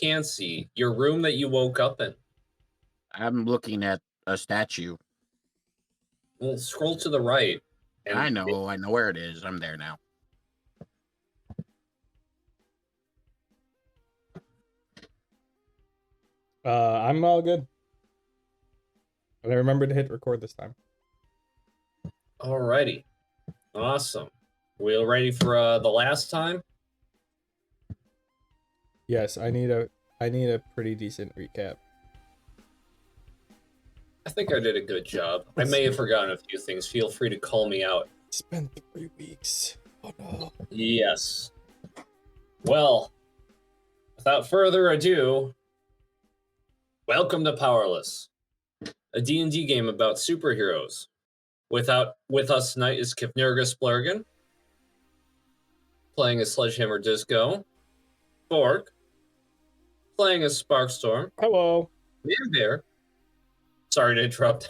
can see, your room that you woke up in. I'm looking at a statue. Well, scroll to the right. And I know where it is. I'm there now. I'm all good. And I remember to hit record this time. Alrighty. Awesome. We all ready for the last time? Yes, I need a pretty decent recap. I think I did a good job. I may have forgotten a few things. Feel free to call me out. It's been 3 weeks. Oh no. Yes. Well, without further ado, welcome to Powerless, a D&D game about superheroes. With us tonight is Kipnirga Splurgan, playing as Sledgehammer Disco, Borg, playing as Sparkstorm, Hello. Manbear, sorry to interrupt,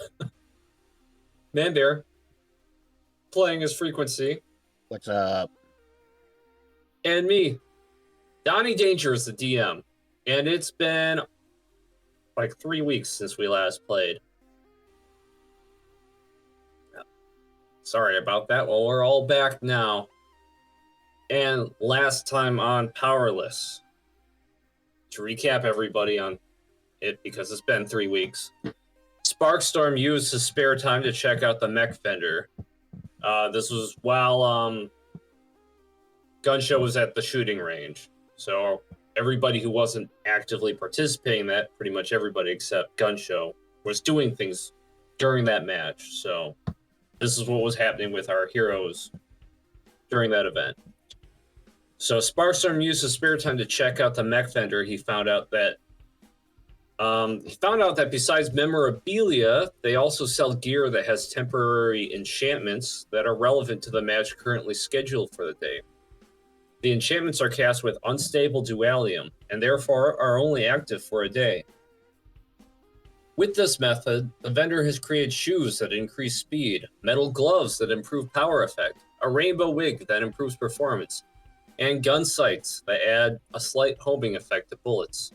Manbear, playing as Frequency, What's up? and me, Donnie Danger is the DM, and it's been like 3 weeks since we last played. Sorry about that. Well, we're all back now. And last time on Powerless, to recap everybody on it because it's been 3 weeks, Sparkstorm used his spare time to check out the mech vendor. This was while Gunshow was at the shooting range. So everybody who wasn't actively participating in that, pretty much everybody except Gunshow, was doing things during that match. So this is what was happening with our heroes during that event. So Sparkstorm used his spare time to check out the mech vendor. He found out that besides memorabilia, they also sell gear that has temporary enchantments that are relevant to the match currently scheduled for the day. The enchantments are cast with unstable dualium, and therefore are only active for a day. With this method, the vendor has created shoes that increase speed, metal gloves that improve power effect, a rainbow wig that improves performance, and gun sights that add a slight homing effect to bullets.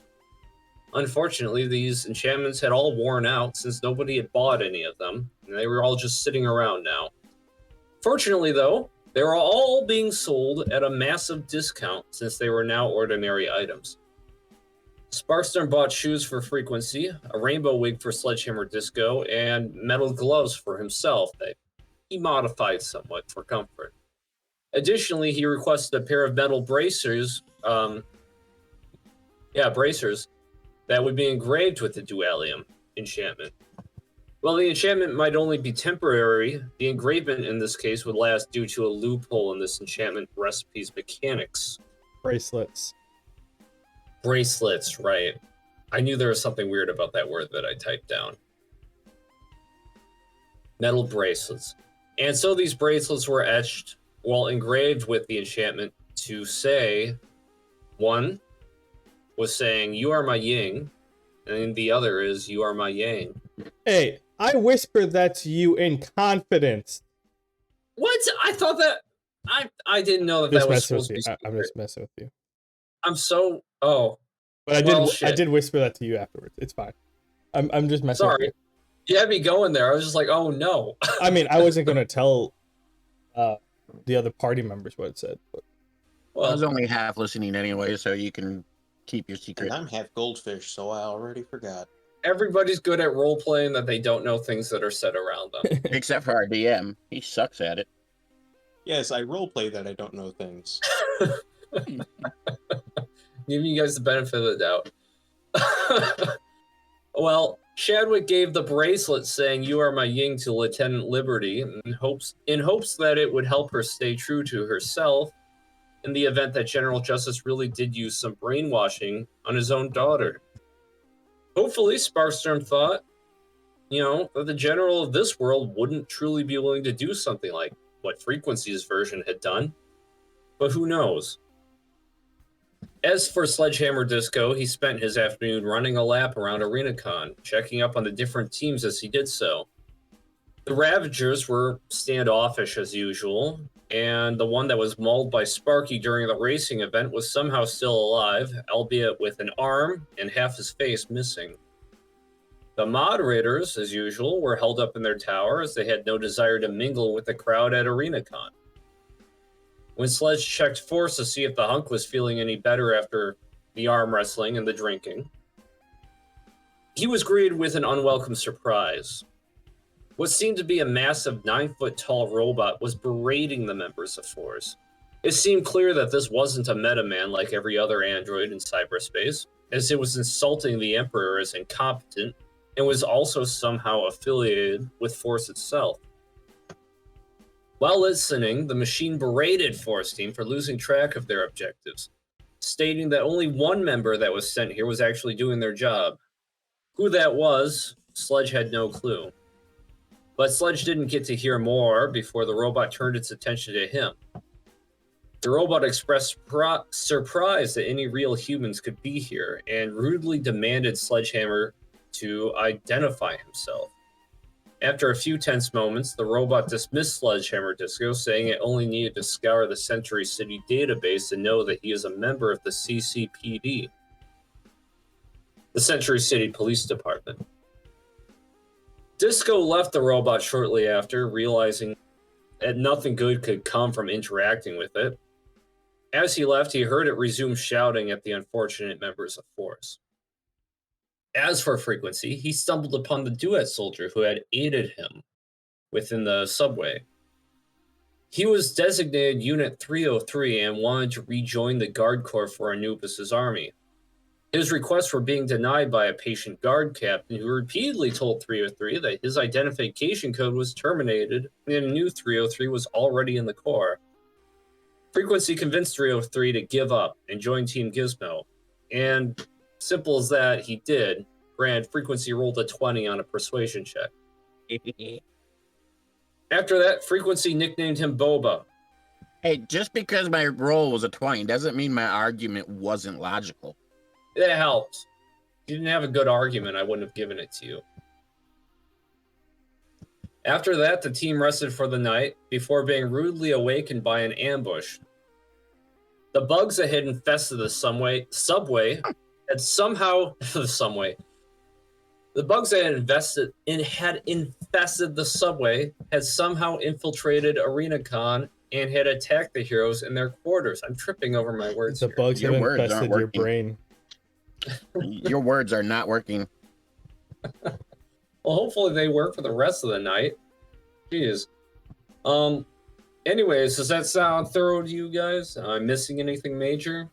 Unfortunately, these enchantments had all worn out since nobody had bought any of them, and they were all just sitting around now. Fortunately, though, they were all being sold at a massive discount since they were now ordinary items. Sparkstorm bought shoes for Frequency, a rainbow wig for Sledgehammer Disco, and metal gloves for himself that he modified somewhat for comfort. Additionally, he requested a pair of metal bracers, bracers, that would be engraved with the dualium enchantment. While the enchantment might only be temporary, the engravement in this case would last due to a loophole in this enchantment recipe's mechanics. Bracelets, right. I knew there was something weird about that word that I typed down. Metal bracelets. And so these bracelets were engraved with the enchantment to say, one was saying, "You are my yin," and the other is, "You are my yang." Hey, I whispered that to you in confidence. What? I thought that... I didn't know that was supposed to be secret. I'm just messing with you. I'm so... Oh. But I did whisper that to you afterwards. It's fine. I'm just messing with you. You had me going there. I was just like, oh no. I mean, I wasn't going to tell the other party members what it said. But... Well, I was only half listening anyway, so you can keep your secret. And I'm half goldfish, so I already forgot. Everybody's good at role-playing that they don't know things that are said around them. Except for our DM. He sucks at it. Yes, I roleplay that I don't know things. Giving you guys the benefit of the doubt. Well, Chadwick gave the bracelet saying, "You are my yin," to Lieutenant Liberty in hopes that it would help her stay true to herself in the event that General Justice really did use some brainwashing on his own daughter. Hopefully, Sparkstorm thought, that the general of this world wouldn't truly be willing to do something like what Frequency's version had done. But who knows? As for Sledgehammer Disco, he spent his afternoon running a lap around ArenaCon, checking up on the different teams as he did so. The Ravagers were standoffish as usual, and the one that was mauled by Sparky during the racing event was somehow still alive, albeit with an arm and half his face missing. The moderators, as usual, were held up in their tower as they had no desire to mingle with the crowd at ArenaCon. When Sledge checked Force to see if the hunk was feeling any better after the arm wrestling and the drinking, he was greeted with an unwelcome surprise. What seemed to be a massive 9-foot-tall robot was berating the members of Force. It seemed clear that this wasn't a metaman like every other android in cyberspace, as it was insulting the Emperor as incompetent and was also somehow affiliated with Force itself. While listening, the machine berated Force Team for losing track of their objectives, stating that only one member that was sent here was actually doing their job. Who that was, Sledge had no clue. But Sledge didn't get to hear more before the robot turned its attention to him. The robot expressed surprise that any real humans could be here and rudely demanded Sledgehammer to identify himself. After a few tense moments, the robot dismissed Sledgehammer Disco, saying it only needed to scour the Century City database to know that he is a member of the CCPD, the Century City Police Department. Disco left the robot shortly after, realizing that nothing good could come from interacting with it. As he left, he heard it resume shouting at the unfortunate members of Force. As for Frequency, he stumbled upon the duet soldier who had aided him within the subway. He was designated Unit 303 and wanted to rejoin the Guard Corps for Anubis' army. His requests were being denied by a patient guard captain who repeatedly told 303 that his identification code was terminated and a new 303 was already in the Corps. Frequency convinced 303 to give up and join Team Gizmo, and simple as that, he did. Brand Frequency rolled a 20 on a persuasion check. After that, Frequency nicknamed him Boba. Hey, just because my roll was a 20 doesn't mean my argument wasn't logical. It helps. If you didn't have a good argument, I wouldn't have given it to you. After that, the team rested for the night before being rudely awakened by an ambush. The bugs that had infested the subway had somehow the bugs that had infested the subway had somehow infiltrated ArenaCon and had attacked the heroes in their quarters. I'm tripping over my words. The bugs have infested your brain. Your words are not working. Well, hopefully they work for the rest of the night. Jeez. Anyways, does that sound thorough to you guys? Am I missing anything major?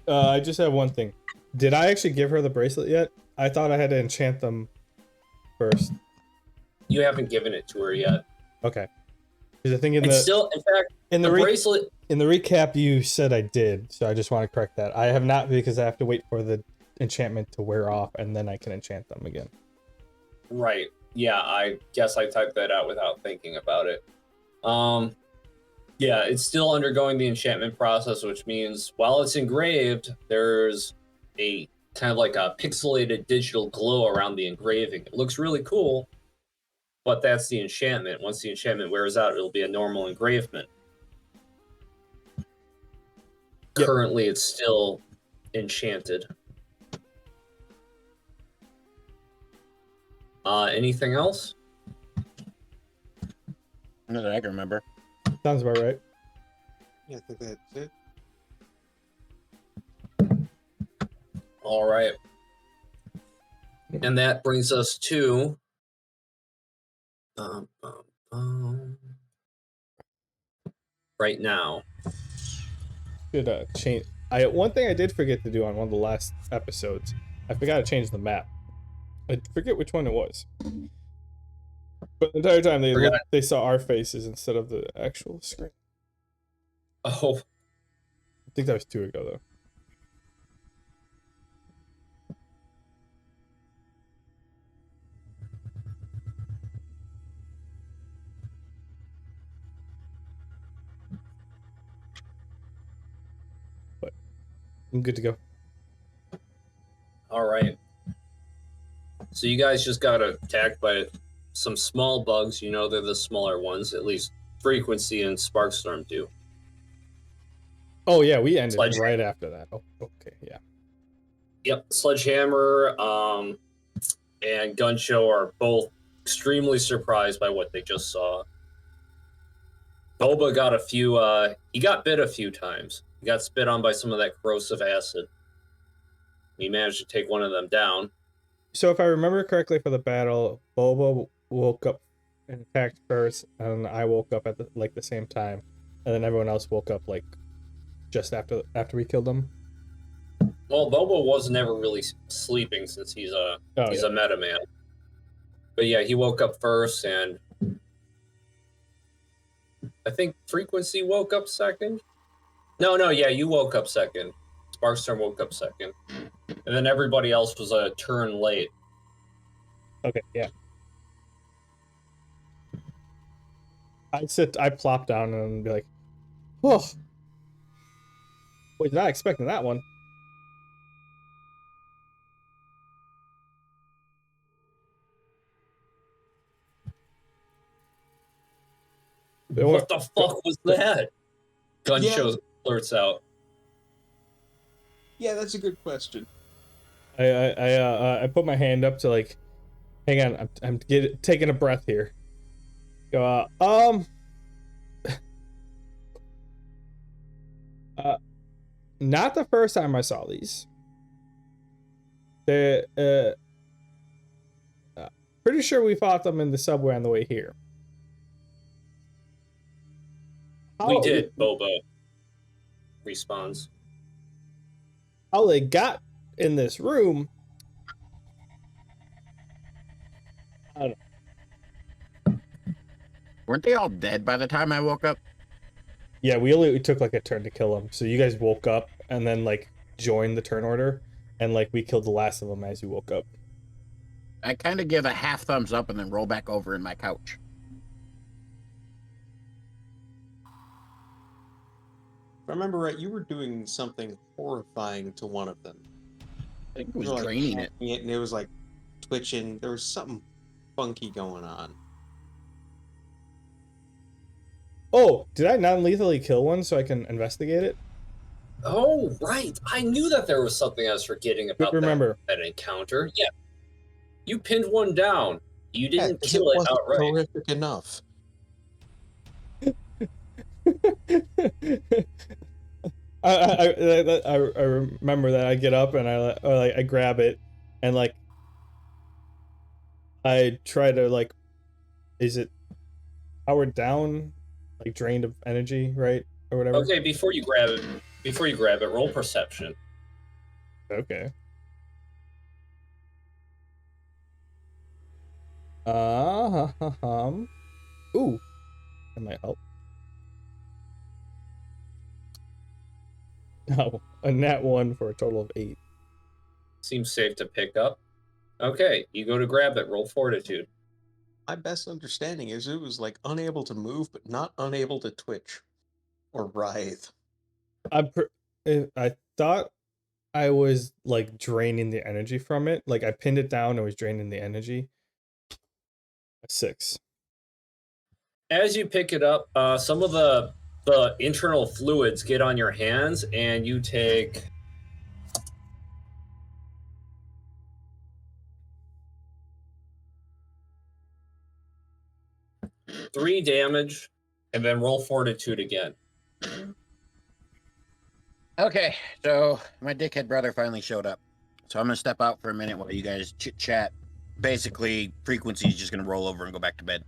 I just have one thing. Did I actually give her the bracelet yet? I thought I had to enchant them first. You haven't given it to her yet. Okay. Because I think in the bracelet. In the recap, you said I did, so I just want to correct that. I have not, because I have to wait for the enchantment to wear off, and then I can enchant them again. Right. Yeah, I guess I typed that out without thinking about it. Yeah, it's still undergoing the enchantment process, which means while it's engraved, there's a kind of like a pixelated digital glow around the engraving. It looks really cool, but that's the enchantment. Once the enchantment wears out, it'll be a normal engravement. Yep. Currently, it's still enchanted. Anything else? Not that I can remember. Sounds about right. Yeah, I think that's it. All right. And that brings us to right now. Should change. One thing I did forget to do on one of the last episodes. I forgot to change the map. I forget which one it was. But the entire time they saw our faces instead of the actual screen. Oh. I think that was 2 ago though. I'm good to go. All right. So you guys just got attacked by some small bugs. You know they're the smaller ones, at least Frequency and Sparkstorm do. Oh yeah, we ended Sledgehammer. right after that. Oh, okay, yeah. Yep, Sledgehammer and Gunshow are both extremely surprised by what they just saw. Boba got a few, he got bit a few times. He got spit on by some of that corrosive acid. He managed to take one of them down. So if I remember correctly for the battle, Boba woke up and attacked first, and I woke up at the same time, and then everyone else woke up like just after we killed him. Well, Boba was never really sleeping since he's a meta man. But yeah, he woke up first, and I think Frequency woke up second. No, yeah, you woke up second. Sparkstorm woke up second, and then everybody else was a turn late. Okay, yeah. I plop down and be like, oh, was not expecting that one. What the fuck was that? Gunshow blurts out. Yeah, that's a good question. I put my hand up to like, hang on, I'm taking a breath here. Go, not the first time I saw these. Pretty sure we fought them in the subway on the way here. We did, Boba responds. How they got in this room, I don't know. Weren't they all dead by the time I woke up? Yeah, we took like a turn to kill them. So you guys woke up and then like joined the turn order, and like we killed the last of them as you woke up. I kind of give a half thumbs up and then roll back over in my couch. If I remember right, you were doing something horrifying to one of them. I think it You was were, like, draining it. hacking and it was like twitching. There was something funky going on. Oh, did I non-lethally kill one so I can investigate it? Oh, right. I knew that there was something I was forgetting about remember that encounter. Yeah. You pinned one down. You didn't 'cause kill it wasn't outright. horrific enough. I remember that. I get up and I grab it and like I try to like, is it powered down, like drained of energy, right, or whatever? Okay, before you grab it, roll perception. Okay. Ooh, that might help. No, a nat 1 for a total of 8. Seems safe to pick up. Okay, you go to grab it. Roll fortitude. My best understanding is it was like unable to move, but not unable to twitch or writhe. I thought I was like draining the energy from it. Like I pinned it down and was draining the energy. A 6. As you pick it up, some of the internal fluids get on your hands, and you take 3 damage, and then roll fortitude again. Okay, so my dickhead brother finally showed up. So I'm going to step out for a minute while you guys chit-chat. Basically, Frequency is just going to roll over and go back to bed.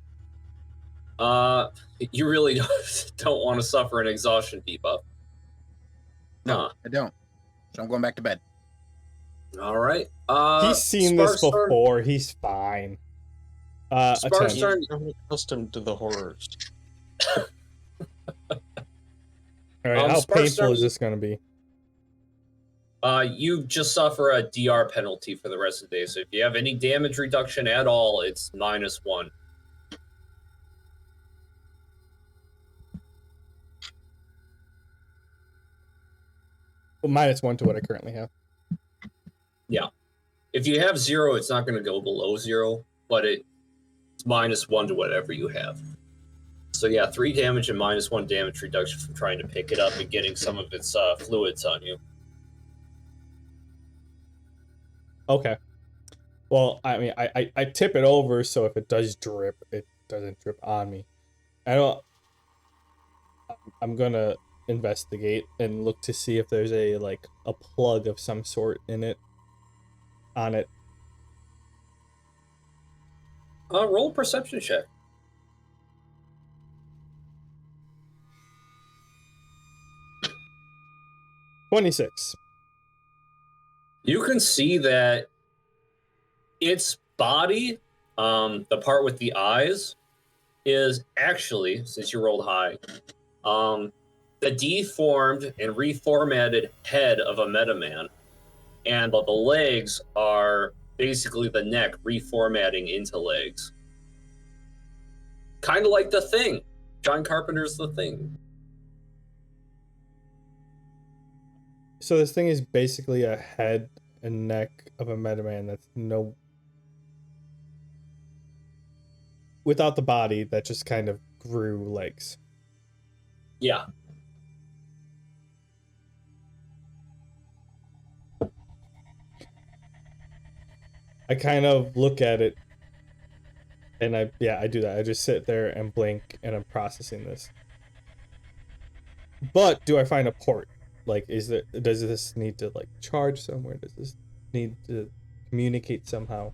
You really don't want to suffer an exhaustion debuff. No, I don't. So I'm going back to bed. All right. He's seen this before. He's fine. Sparkstorm, I'm accustomed to the horrors. All right, how painful is this going to be? You just suffer a DR penalty for the rest of the day. So if you have any damage reduction at all, it's -1. Well, -1 to what I currently have. Yeah. If you have 0, it's not going to go below 0, but it's -1 to whatever you have. So yeah, 3 damage and -1 damage reduction from trying to pick it up and getting some of its fluids on you. Okay. Well, I mean, I tip it over, so if it does drip, it doesn't drip on me. I'm gonna investigate and look to see if there's a plug of some sort in it, on it. Roll a perception check. 26. You can see that its body, the part with the eyes, is actually, since you rolled high, the deformed and reformatted head of a Metaman. And the legs are basically the neck reformatting into legs. Kind of like The Thing. John Carpenter's The Thing. So this thing is basically a head and neck of a Metaman that's without the body, that just kind of grew legs. Yeah. I kind of look at it, and I do that. I just sit there and blink, and I'm processing this. But do I find a port? Like, does this need to charge somewhere? Does this need to communicate somehow?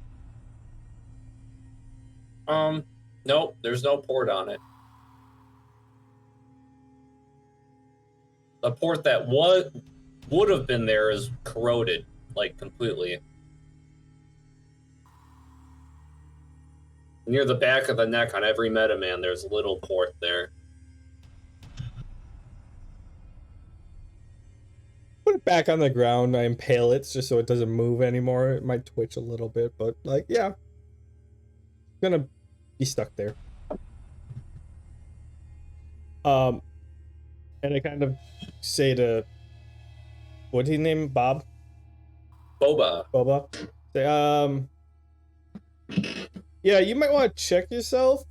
Nope, there's no port on it. The port that would have been there is corroded, completely. Near the back of the neck on every Metaman, there's a little port there. Put it back on the ground. I impale it just so it doesn't move anymore. It might twitch a little bit, but yeah, it's gonna be stuck there. And I kind of say to, what did he name? Bob? Boba. Say, yeah, you might want to check yourself,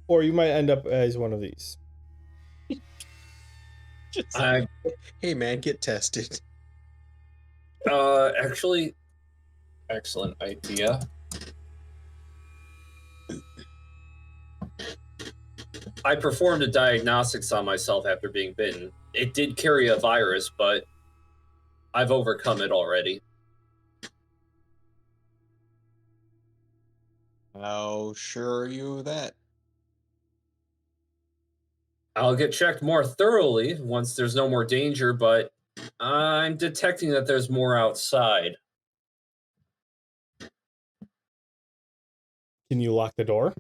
or you might end up as one of these. Hey man, get tested. Actually, excellent idea. I performed a diagnostics on myself after being bitten. It did carry a virus, but I've overcome it already. How sure are you of that? I'll get checked more thoroughly once there's no more danger, but I'm detecting that there's more outside. Can you lock the door?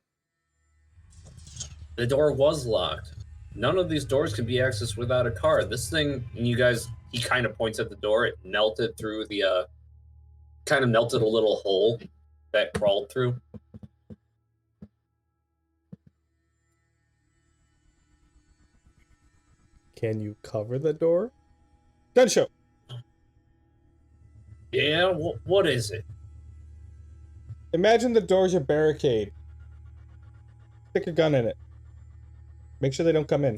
The door was locked. None of these doors can be accessed without a card. This thing, and you guys, he kind of points at the door. It melted through the, kind of melted a little hole that crawled through. Can you cover the door? Gun show. Yeah, what is it? Imagine the door's a barricade. Stick a gun in it. Make sure they don't come in.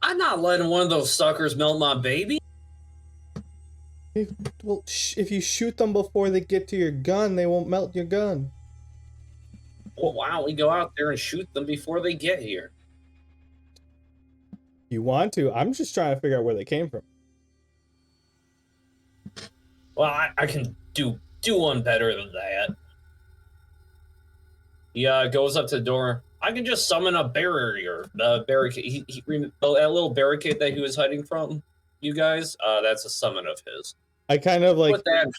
I'm not letting one of those suckers melt my baby. If you shoot them before they get to your gun, they won't melt your gun. Well, why don't we go out there and shoot them before they get here? You want to? I'm just trying to figure out where they came from. Well, I can do one better than that. He goes up to the door. I can just summon a barrier, barricade. That little barricade that he was hiding from you guys. That's a summon of his. I kind of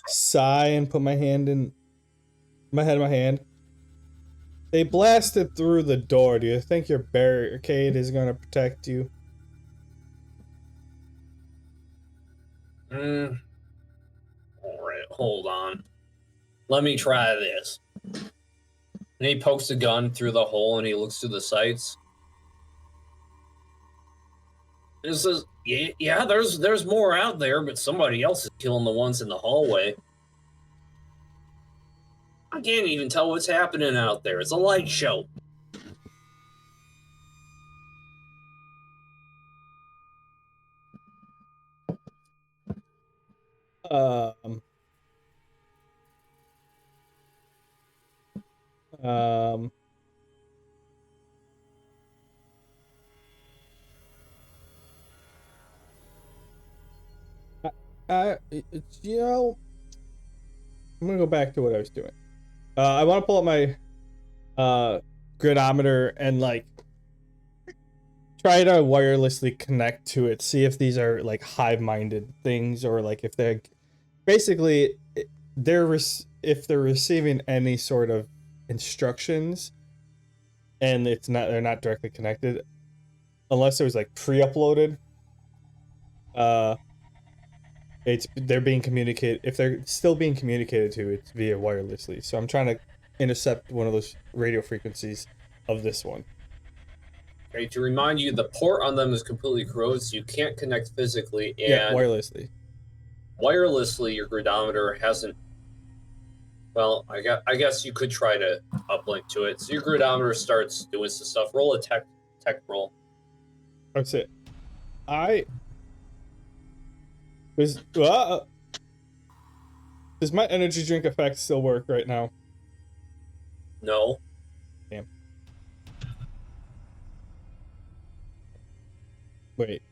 sigh and put my head in my hand. They blasted through the door. Do you think your barricade is going to protect you? All right, hold on. Let me try this. And he pokes the gun through the hole and he looks through the sights. He says, yeah, there's more out there, but somebody else is killing the ones in the hallway. I can't even tell what's happening out there. It's a light show. Um. Um. You know, I'm gonna go back to what I was doing. I want to pull up my gridometer and like try to wirelessly connect to it, see if these are like hive-minded things or like if they're basically if they're receiving any sort of instructions and they're not directly connected unless it was like pre-uploaded. They're being communicated. If they're still being communicated to, it's via wirelessly. So I'm trying to intercept one of those radio frequencies of this one. Okay, to remind you, the port on them is completely corroded, so you can't connect physically. And Yeah, wirelessly. Wirelessly, your gridometer hasn't. Well, I guess you could try to uplink to it. So your gridometer starts doing some stuff. Roll a tech roll. That's it. Does my energy drink effect still work right now? No. Damn. Wait.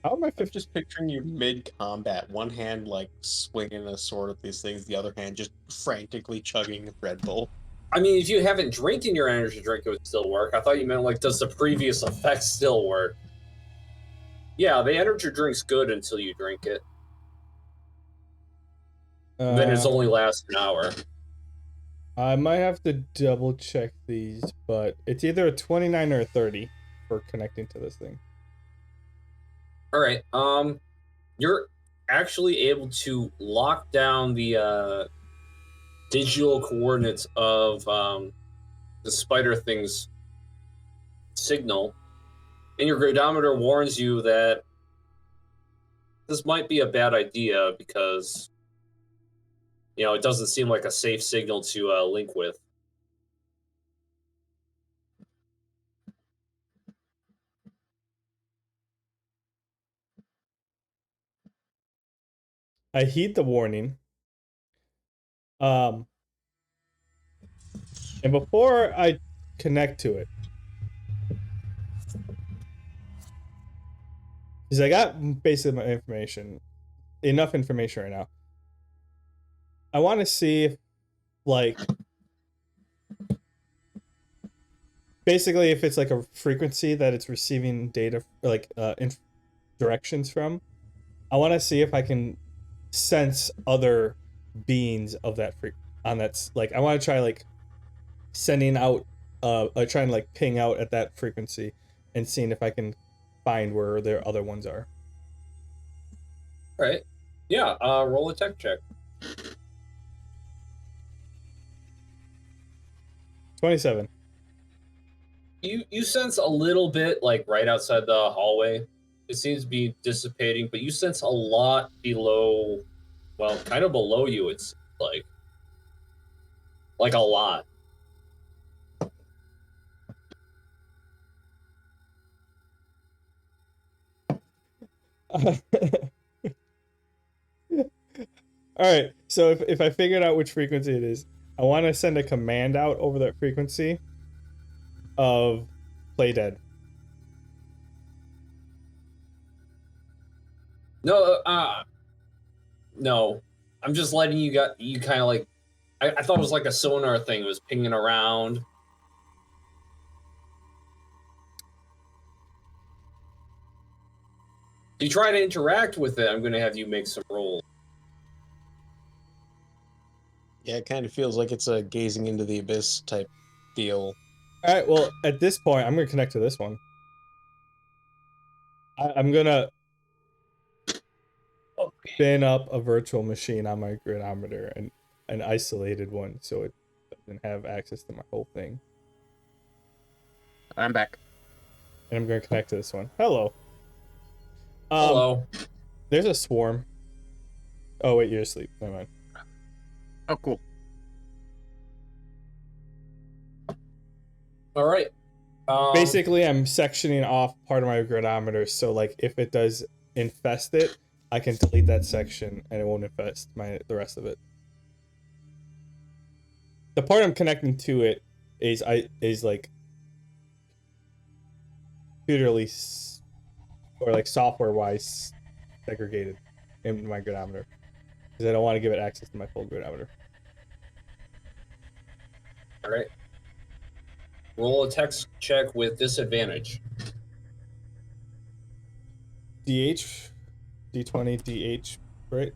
How am I I'm just picturing you mid-combat, one hand like swinging a sword at these things, the other hand just frantically chugging Red Bull. I mean, if you haven't drinking your energy drink, it would still work. I thought you meant like, does the previous effect still work? Yeah, the energy drink's good until you drink it. Then it's only lasts an hour. I might have to double check these, but it's either a 29 or a 30 for connecting to this thing. All right. You're actually able to lock down the digital coordinates of the spider thing's signal, and your gridometer warns you that this might be a bad idea because, you know, it doesn't seem like a safe signal to link with. I heed the warning. And before I connect to it, because I got basically my information, enough information right now. I want to see if, like, basically if it's like a frequency that it's receiving data, like, directions from. I want to see if I can sense other beings of that like, I want to try like sending out trying to like ping out at that frequency and seeing if I can find where their other ones are. All right. Yeah, roll a tech check. 27. You sense a little bit like right outside the hallway. It seems to be dissipating, but you sense a lot below, well, kind of below you, it's like a lot. All right, so if I figured out which frequency it is, I want to send a command out over that frequency of play dead. No, no. I'm just letting you kind of like, I thought it was like a sonar thing. It was pinging around. If you try to interact with it, I'm going to have you make some rolls. Yeah, it kind of feels like it's a gazing into the abyss type deal. All right, well, at this point, I'm going to connect to this one. I'm going to spin up a virtual machine on my gridometer, and an isolated one, so it doesn't have access to my whole thing. I'm back. And I'm going to connect to this one. Hello. Hello. There's a swarm. Oh, wait, you're asleep. Never mind. Oh, cool. All right. Basically, I'm sectioning off part of my gridometer, so like if it does infest it, I can delete that section and it won't infest the rest of it. The part I'm connecting to it is like computerly or like software wise segregated in my gridometer because I don't want to give it access to my full gridometer. All right. Roll a tech check with disadvantage. DH, D20, DH, right?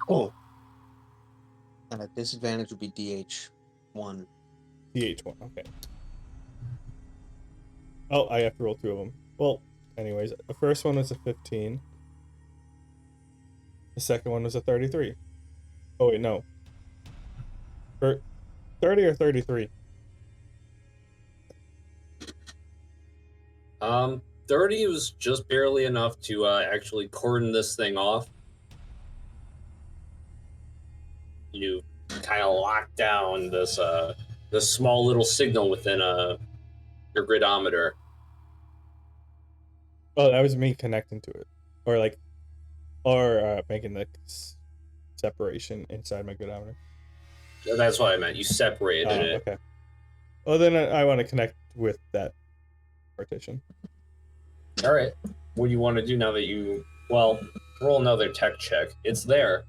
Oh. And a disadvantage would be DH1. DH1, okay. Oh, I have to roll 2 of them. Well, anyways, the first one was a 15. The second one was a 33. Oh, wait, no. 30 or 33? 30 was just barely enough to actually cordon this thing off. You kind of lock down this small little signal within your gridometer. Oh, that was me connecting to it. Or making the separation inside my gridometer. That's what I meant. You separated it. Okay. Well, then I want to connect with that partition. All right. What do you want to do now that you... Well, roll another tech check. It's there.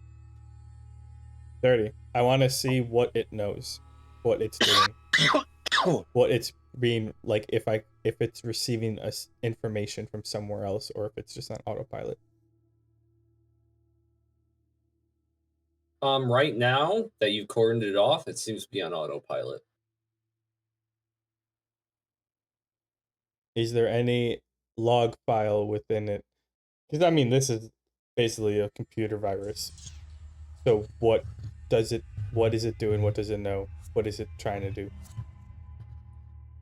30. I want to see what it knows. What it's doing. What it's being... Like, if it's receiving information from somewhere else or if it's just on autopilot. Right now that you've cordoned it off, it seems to be on autopilot. Is there any log file within it? Because, I mean, this is basically a computer virus. So what is it doing? What does it know? What is it trying to do?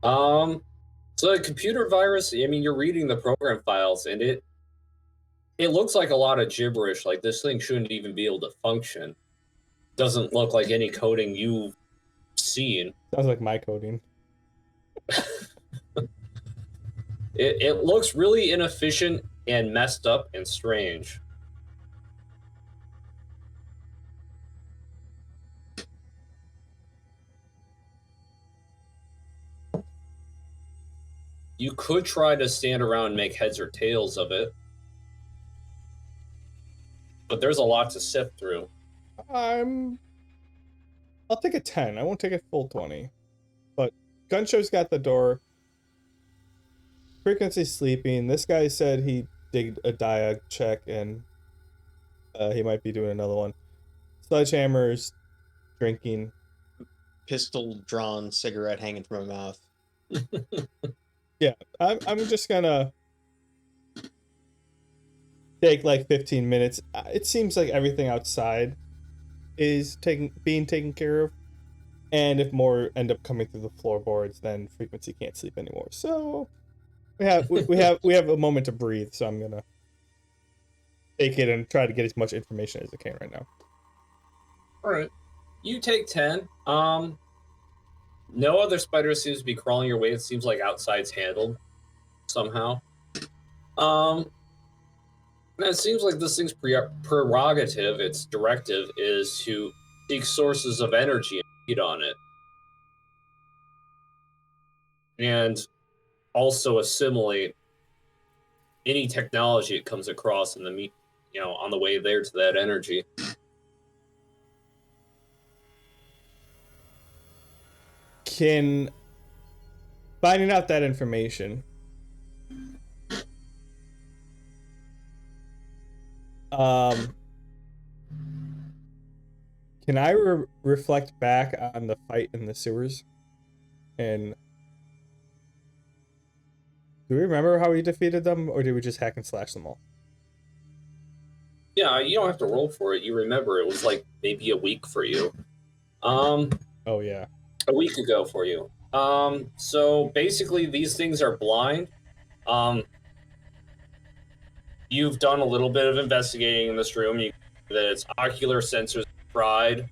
So a computer virus, I mean, you're reading the program files, and it looks like a lot of gibberish. Like, this thing shouldn't even be able to function. Doesn't look like any coding you've seen. Sounds like my coding. It looks really inefficient and messed up and strange. You could try to stand around and make heads or tails of it. But there's a lot to sift through. I'll take a 10. I won't take a full 20. But Gunshow's got the door. Frequency's sleeping. This guy said he did a diag check and he might be doing another one. Sledgehammer's drinking. Pistol drawn, cigarette hanging from my mouth. Yeah, I'm just gonna take like 15 minutes. It seems like everything outside is being taken care of, and if more end up coming through the floorboards, then Frequency can't sleep anymore. So we have a moment to breathe. So I'm gonna take it and try to get as much information as I can right now. All right, you take 10. No other spider seems to be crawling your way. It seems like outside's handled somehow. And it seems like this thing's prerogative, its directive, is to seek sources of energy and feed on it. And also assimilate any technology it comes across in the on the way there to that energy. Can finding out that information can I reflect back on the fight in the sewers? And do we remember how we defeated them, or did we just hack and slash them all? Yeah, you don't have to roll for it. You remember it was like maybe a week for you. Oh yeah. A week ago for you. So basically these things are blind. You've done a little bit of investigating in this room. That its ocular sensors fried.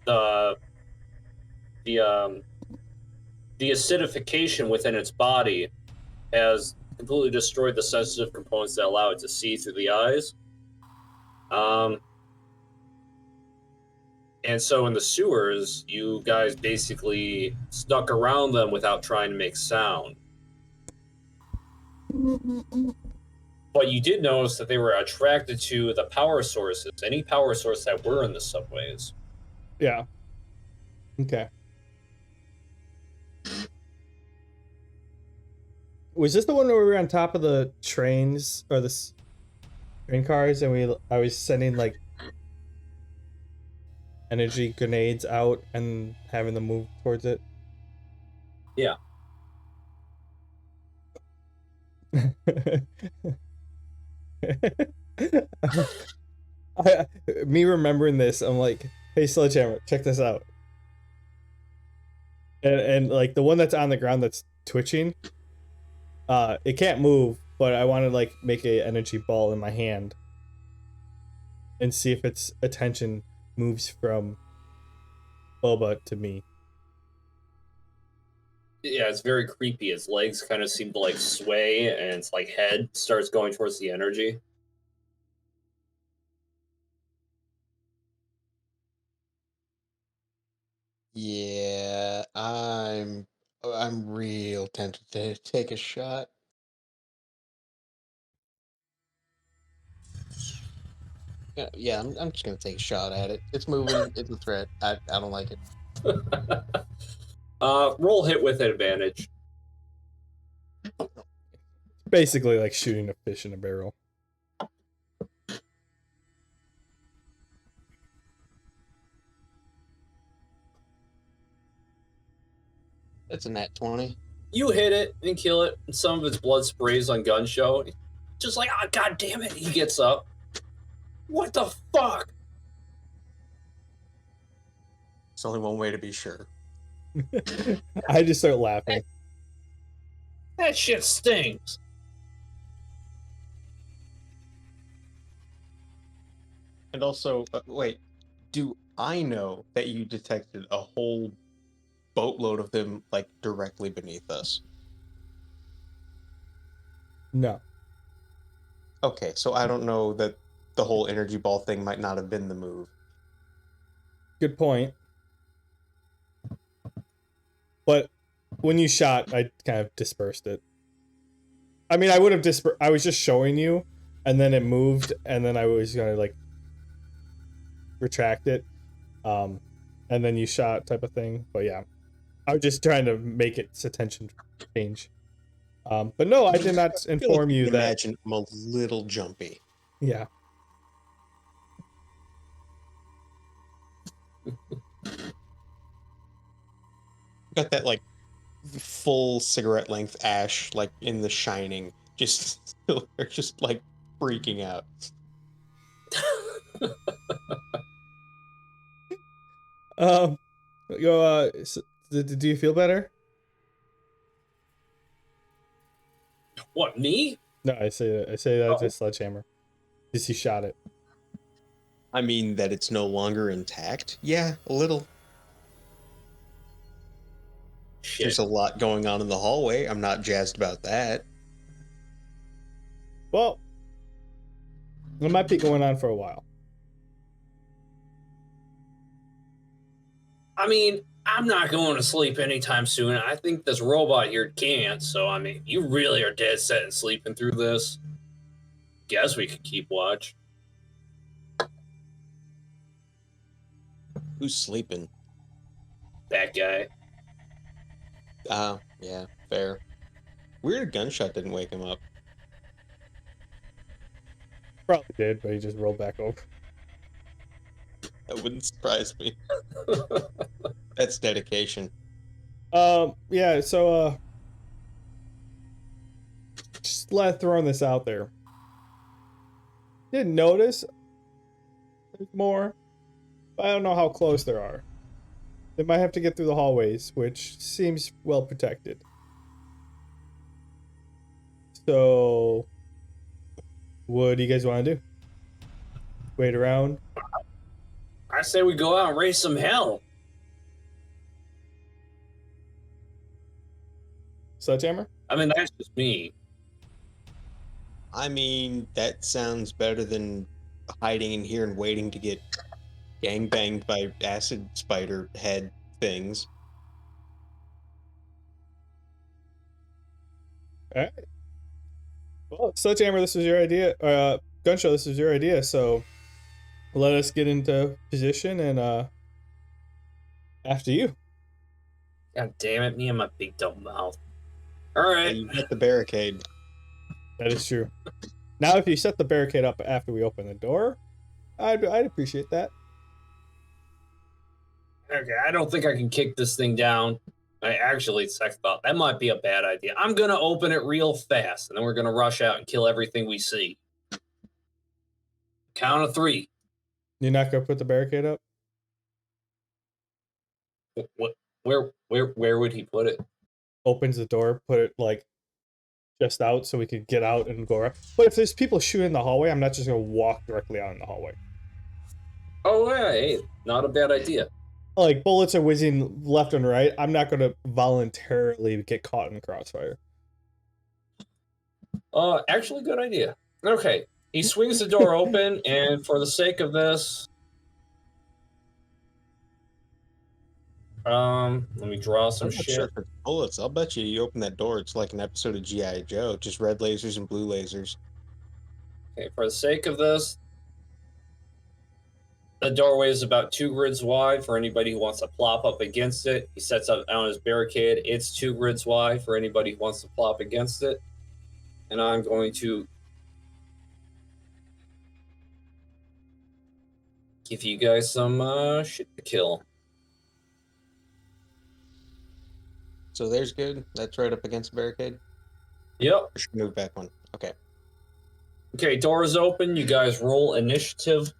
The the acidification within its body has completely destroyed the sensitive components that allow it to see through the eyes. And so in the sewers, you guys basically snuck around them without trying to make sound. But you did notice that they were attracted to the power sources, any power source that were in the subways. Yeah. Okay. Was this the one where we were on top of the trains or the train cars, and I was sending like energy grenades out and having them move towards it? Yeah. Me remembering this, I'm like, hey Sledgehammer, check this out. And like the one that's on the ground that's twitching, it can't move, but I want to like make a energy ball in my hand and see if its attention moves from Boba to me. Yeah, it's very creepy. Its legs kind of seem to like sway, and its like head starts going towards the energy. Yeah, I'm real tempted to take a shot. Yeah, I'm just gonna take a shot at it. It's moving. It's a threat. I don't like it. Roll hit with advantage. Basically like shooting a fish in a barrel. It's a nat 20. You hit it and kill it, and some of its blood sprays on gun show. Just like, oh, god damn it, he gets up. What the fuck? There's only one way to be sure. I just start laughing. That shit stings. And also, wait, do I know that you detected a whole boatload of them like directly beneath us? No. Okay, so I don't know that the whole energy ball thing might not have been the move. Good point. But when you shot, I kind of dispersed it. I mean, I would have I was just showing you, and then it moved, and then I was gonna like retract it, and then you shot type of thing. But yeah, I was just trying to make its attention change. But no, I did not inform you that. Imagine I'm a little jumpy. Yeah. Got that like full cigarette length ash like in The Shining, just just like freaking out. Do you feel better? What, me? No, I say that to Sledgehammer. Just you shot it. I mean that it's no longer intact. Yeah, a little. Shit. There's a lot going on in the hallway. I'm not jazzed about that. Well, it might be going on for a while. I mean, I'm not going to sleep anytime soon. I think this robot here can't, so I mean, you really are dead set in sleeping through this. Guess we could keep watch. Who's sleeping? That guy. Oh, yeah, fair. Weird gunshot didn't wake him up. Probably did, but he just rolled back over. That wouldn't surprise me. That's dedication. Yeah, so just throwing this out there. Didn't notice there's more, but I don't know how close there are. They might have to get through the hallways, which seems well protected. So, what do you guys want to do? Wait around? I say we go out and raise some hell. Sledgehammer? I mean, that's just me. I mean, that sounds better than hiding in here and waiting to get gangbanged by acid spider head things. All right. Well, Sledgehammer, this was your idea. Gunshow, this was your idea. So let us get into position and after you. God damn it, me and my big dumb mouth. All Hey, right. you got the barricade. That is true. Now, if you set the barricade up after we open the door, I'd appreciate that. Okay, I don't think I can kick this thing down. I actually, second thought, that might be a bad idea. I'm gonna open it real fast, and then we're gonna rush out and kill everything we see. Count of 3. You're not gonna put the barricade up? What? Where would he put it? Opens the door, put it like just out so we could get out and go around. But if there's people shooting in the hallway, I'm not just gonna walk directly out in the hallway. Oh yeah, hey, not a bad idea. Like bullets are whizzing left and right. I'm not gonna voluntarily get caught in crossfire. Actually, good idea. Okay, he swings the door open, and for the sake of this, let me draw some I'm not shit. sure if it's bullets. I'll bet you open that door, it's like an episode of G.I. Joe, just red lasers and blue lasers. Okay, for the sake of this, the doorway is about 2 grids wide for anybody who wants to plop up against it. He sets up on his barricade. It's 2 grids wide for anybody who wants to plop against it. And I'm going to give you guys some shit to kill. So there's good. That's right up against the barricade. Yep. Or should move back one. Okay. Okay, door is open. You guys roll initiative.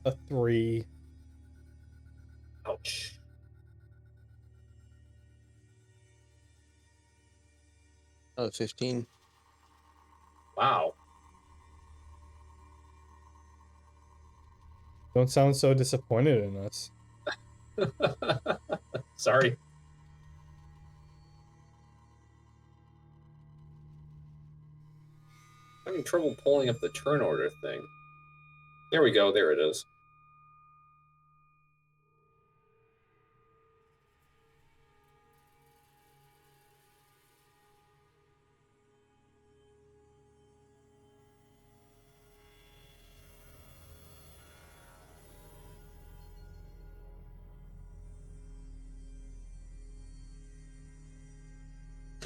A 3. Ouch. Oh, 15. Wow. Don't sound so disappointed in us. Sorry. I'm having trouble pulling up the turn order thing. There we go. There it is.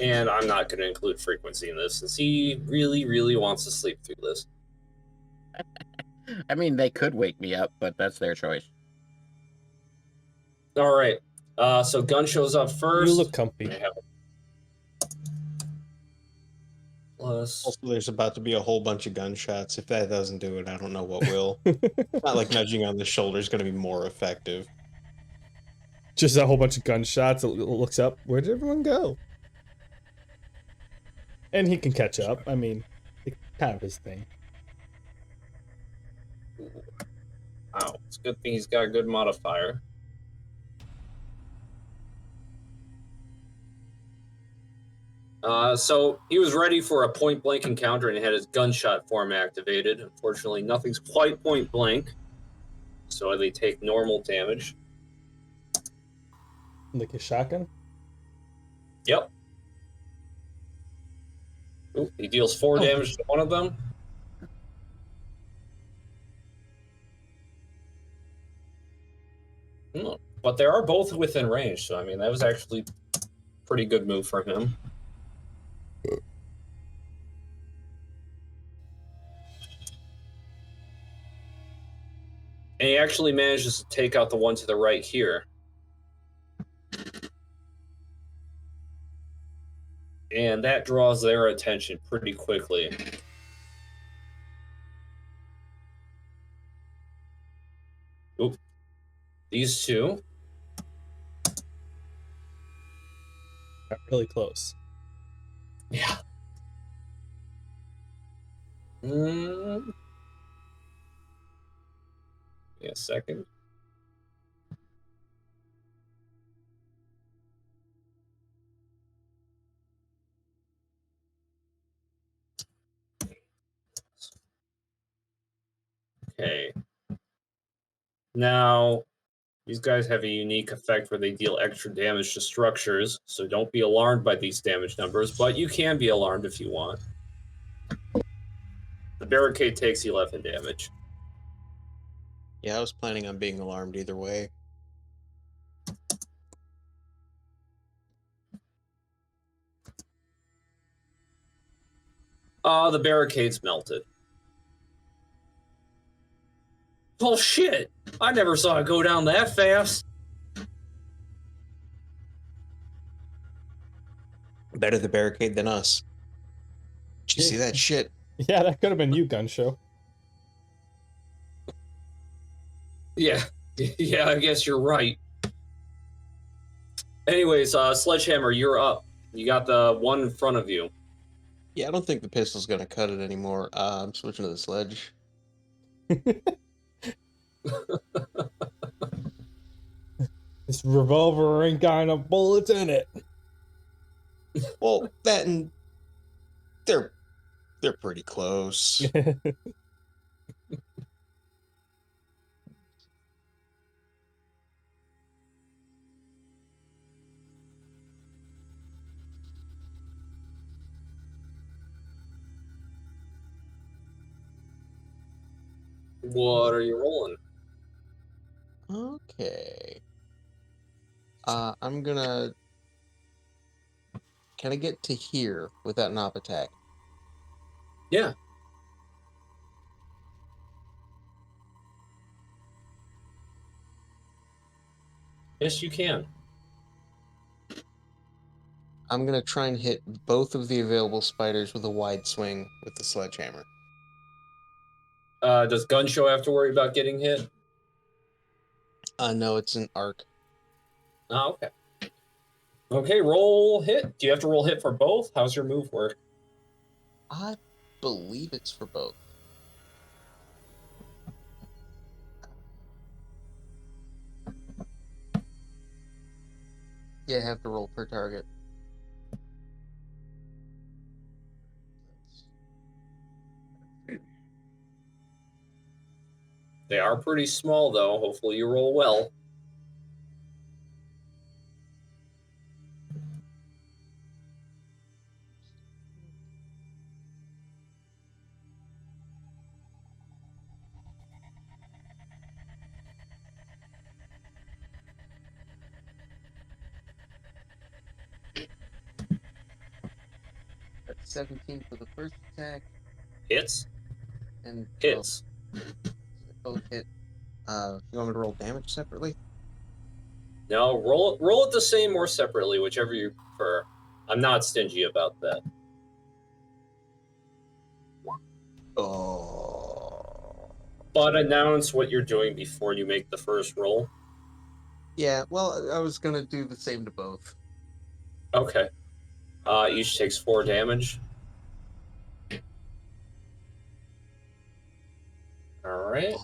And I'm not going to include frequency in this, since he really, really wants to sleep through this. I mean, they could wake me up, but that's their choice. All right. So gun shows up first. You look comfy. Plus. Also, there's about to be a whole bunch of gunshots. If that doesn't do it, I don't know what will. Not like nudging on the shoulder is going to be more effective. Just a whole bunch of gunshots. It looks up. Where did everyone go? And he can catch up. I mean, it's kind of his thing. Wow. It's a good thing he's got a good modifier. So he was ready for a point-blank encounter and had his gunshot form activated. Unfortunately, nothing's quite point-blank, so they take normal damage. Like a shotgun? Yep. Ooh, he deals 4 damage to one of them. But they are both within range, so I mean, that was actually a pretty good move for him. And he actually manages to take out the one to the right here. And that draws their attention pretty quickly. Oop. These two. really close. Yeah. Mm. Yeah, second. Okay. Now, these guys have a unique effect where they deal extra damage to structures, so don't be alarmed by these damage numbers, but you can be alarmed if you want. The barricade takes 11 damage. Yeah, I was planning on being alarmed either way. The barricade's melted. Oh shit! I never saw it go down that fast. Better the barricade than us. Did you see that shit? Yeah, that could have been you, Gun Show. Yeah. Yeah, I guess you're right. Anyways, Sledgehammer, you're up. You got the one in front of you. Yeah, I don't think the pistol's gonna cut it anymore. I'm switching to the sledge. This revolver ain't got enough bullets in it. Well, that and they're pretty close. What are you rolling? Okay. I'm gonna. Can I get to here without an op attack? Yeah. Yes, you can. I'm gonna try and hit both of the available spiders with a wide swing with the sledgehammer. Does Gun Show have to worry about getting hit? No, it's an arc. Oh, okay. Okay, roll hit. Do you have to roll hit for both? How's your move work? I believe it's for both. Yeah, I have to roll per target. They are pretty small, though. Hopefully you roll well. That's 17 for the first attack, Hits? and Hits. both hit. You want me to roll damage separately? No, roll it the same or separately, whichever you prefer. I'm not stingy about that. Oh. But announce what you're doing before you make the first roll. Yeah, well, I was gonna do the same to both. Okay. Each takes 4 damage. Alright.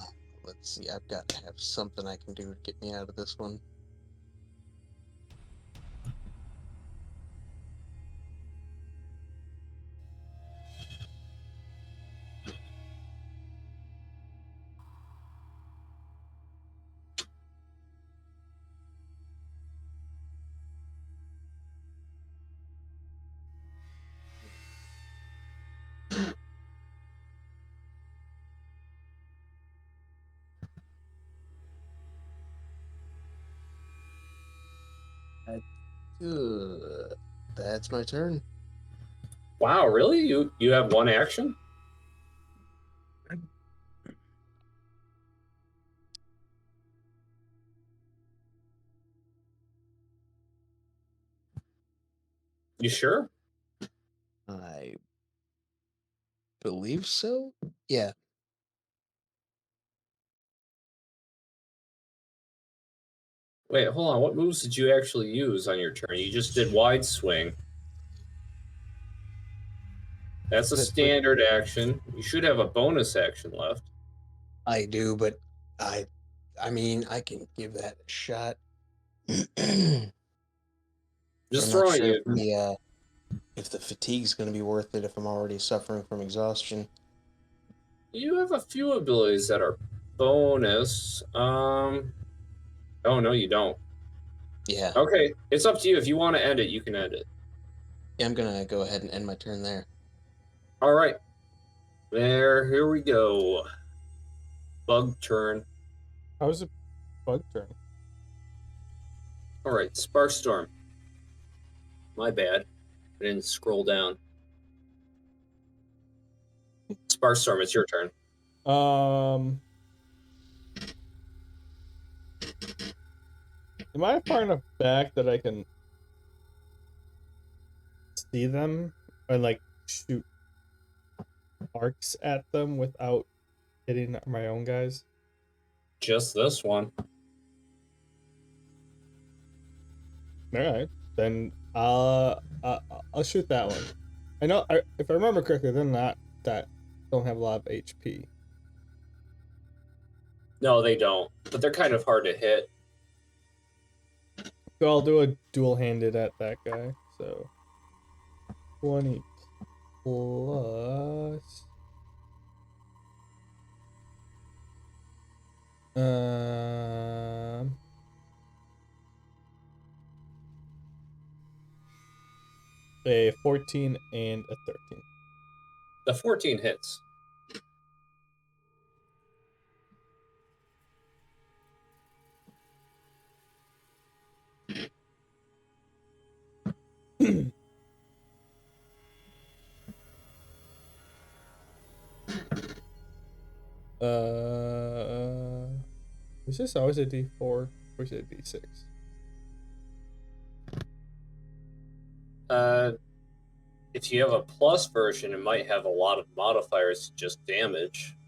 Let's see, I've got to have something I can do to get me out of this one. That's my turn. Wow, really? You have one action? You sure? I believe so. Yeah. Wait, hold on. What moves did you actually use on your turn? You just did wide swing. That's a standard action. You should have a bonus action left. I do, but I mean, I can give that a shot. Just I'm not throwing sure you. if the fatigue's going to be worth it if I'm already suffering from exhaustion. You have a few abilities that are bonus. Oh no, you don't. Yeah. Okay, it's up to you. If you want to end it, you can end it. Yeah, I'm gonna go ahead and end my turn there. All right. Here we go. Bug turn. How was it bug turn? All right, Sparkstorm. My bad. I didn't scroll down. Sparkstorm, it's your turn. Am I far enough back that I can see them and like shoot arcs at them without hitting my own guys? Just this one. All right, then I'll shoot that one. I know, if I remember correctly, they're not that don't have a lot of HP. No, they don't. But they're kind of hard to hit. So I'll do a dual-handed at that guy. So 20 plus 14 and a 13. The 14 hits. Is this always a D4 or is it a D6? If you have a plus version, it might have a lot of modifiers to just damage.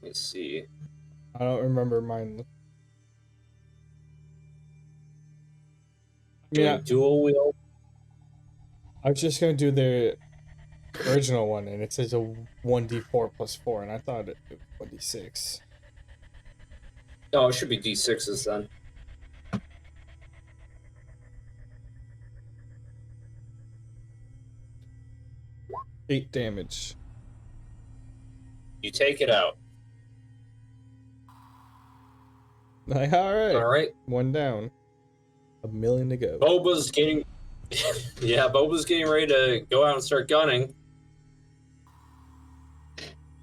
Let me see. I don't remember mine. Doing dual wield. I was just gonna do the original one, and it says a 1d4 plus 4, and I thought it was 1d6. Oh, it should be D6s then. Eight damage. You take it out. All right. All right. One down. A million to go. Boba's getting... yeah, Boba's getting ready to go out and start gunning.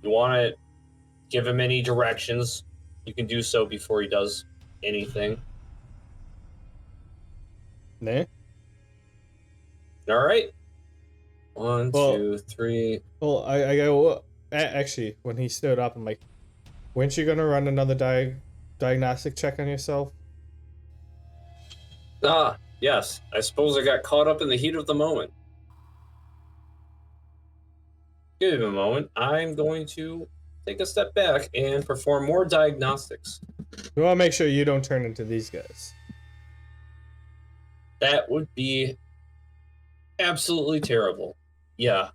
You want to give him any directions, you can do so before he does anything. Nah. All right. 1, 2, 3. Well, I go... Actually, when he stood up, I'm like, weren't you going to run another diagnostic check on yourself? Ah, yes. I suppose I got caught up in the heat of the moment. Give him a moment. I'm going to take a step back and perform more diagnostics. We want to make sure you don't turn into these guys. That would be absolutely terrible. Yeah.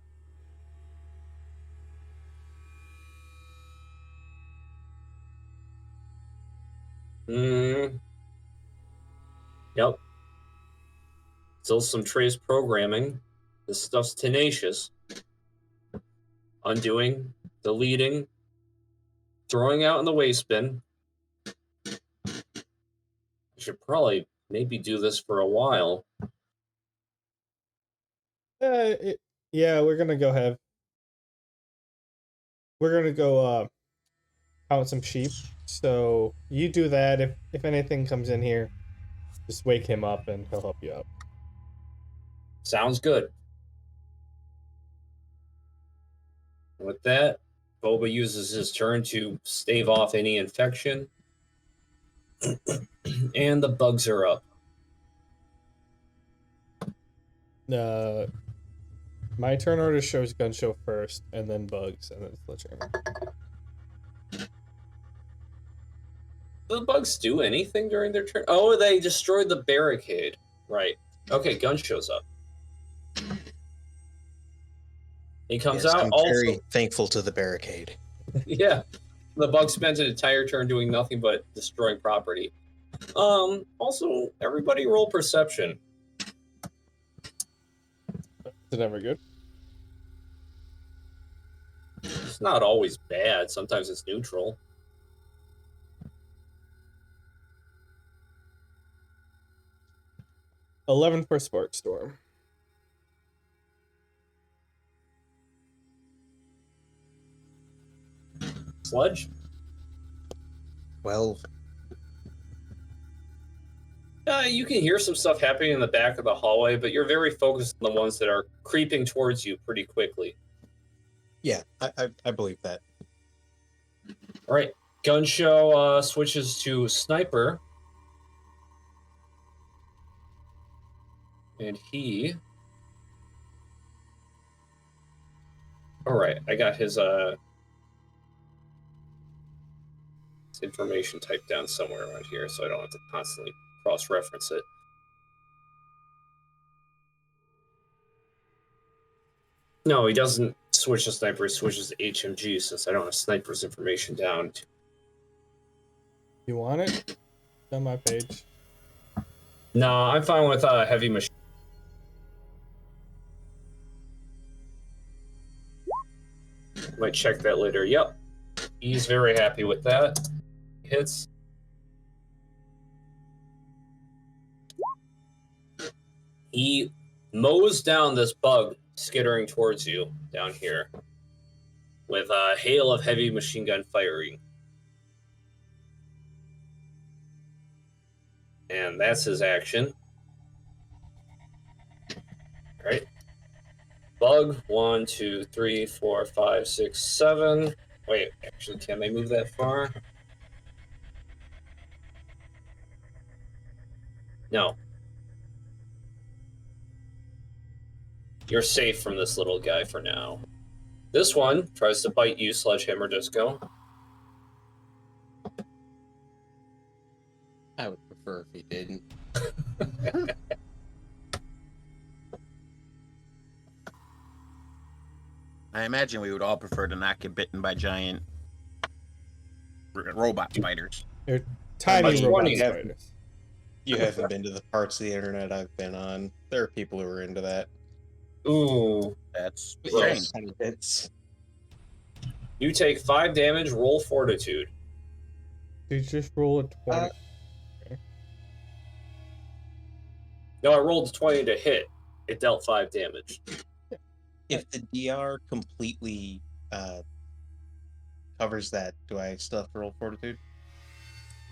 Yep. Still some trace programming. This stuff's tenacious. Undoing, deleting, throwing out in the waste bin. I should probably maybe do this for a while. Yeah, we're gonna go count some sheep. So you do that. If anything comes in here, just wake him up and he'll help you out. Sounds good. With that, Boba uses his turn to stave off any infection. And the bugs are up. My turn order shows gun show first, and then bugs, and then sledgehammer. Do the bugs do anything during their turn? Oh, they destroyed the barricade. Right. Okay, Gun shows up. He comes Yes, out. I'm Also, very thankful to the barricade. yeah, the bug spends an entire turn doing nothing but destroying property. Also, everybody roll perception. Is it ever good? It's not always bad. Sometimes it's neutral. $11 for Spark Storm. Sludge? Well, You can hear some stuff happening in the back of the hallway, but you're very focused on the ones that are creeping towards you pretty quickly. yeah, I believe that. All right, Gun Show switches to Sniper. And he... Alright, I got his information typed down somewhere around here, so I don't have to constantly cross-reference it. No, he doesn't switch to Sniper, he switches to HMG, since I don't have Sniper's information down. You want it? It's on my page. No, I'm fine with Heavy Machine. Might check that later. Yep. He's very happy with that. Hits. He mows down this bug skittering towards you down here with a hail of heavy machine gun firing. And that's his action. All right. Bug, 1, 2, 3, 4, 5, 6, 7. Wait, actually, can they move that far? No. You're safe from this little guy for now. This one tries to bite you, Sledgehammer Disco. I would prefer if he didn't. I imagine we would all prefer to not get bitten by giant robot spiders. They're tiny much robot money have- spiders. You haven't been to the parts of the internet I've been on. There are people who are into that. Ooh. That's Yes. strange. It's You take 5 damage, roll Fortitude. You just roll a 20. No, I rolled a 20 to hit. It dealt 5 damage. if the DR completely covers that, do I still have to roll fortitude?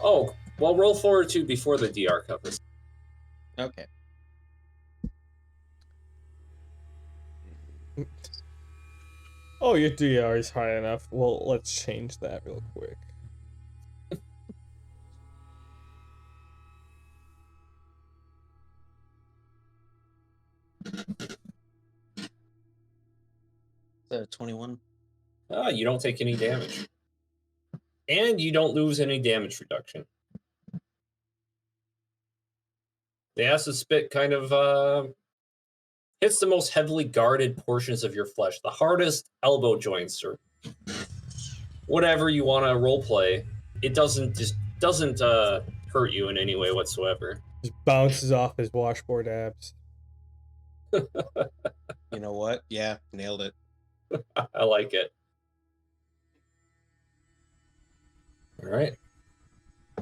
Oh, well, roll Fortitude before the DR covers. Okay. Oh, your DR is high enough. Well, let's change that real quick. So 21. You don't take any damage. And you don't lose any damage reduction. The acid spit kind of hits the most heavily guarded portions of your flesh, the hardest elbow joints or whatever you want to roleplay. It doesn't hurt you in any way whatsoever. Just bounces off his washboard abs. You know what? Yeah, nailed it. I like it. All right.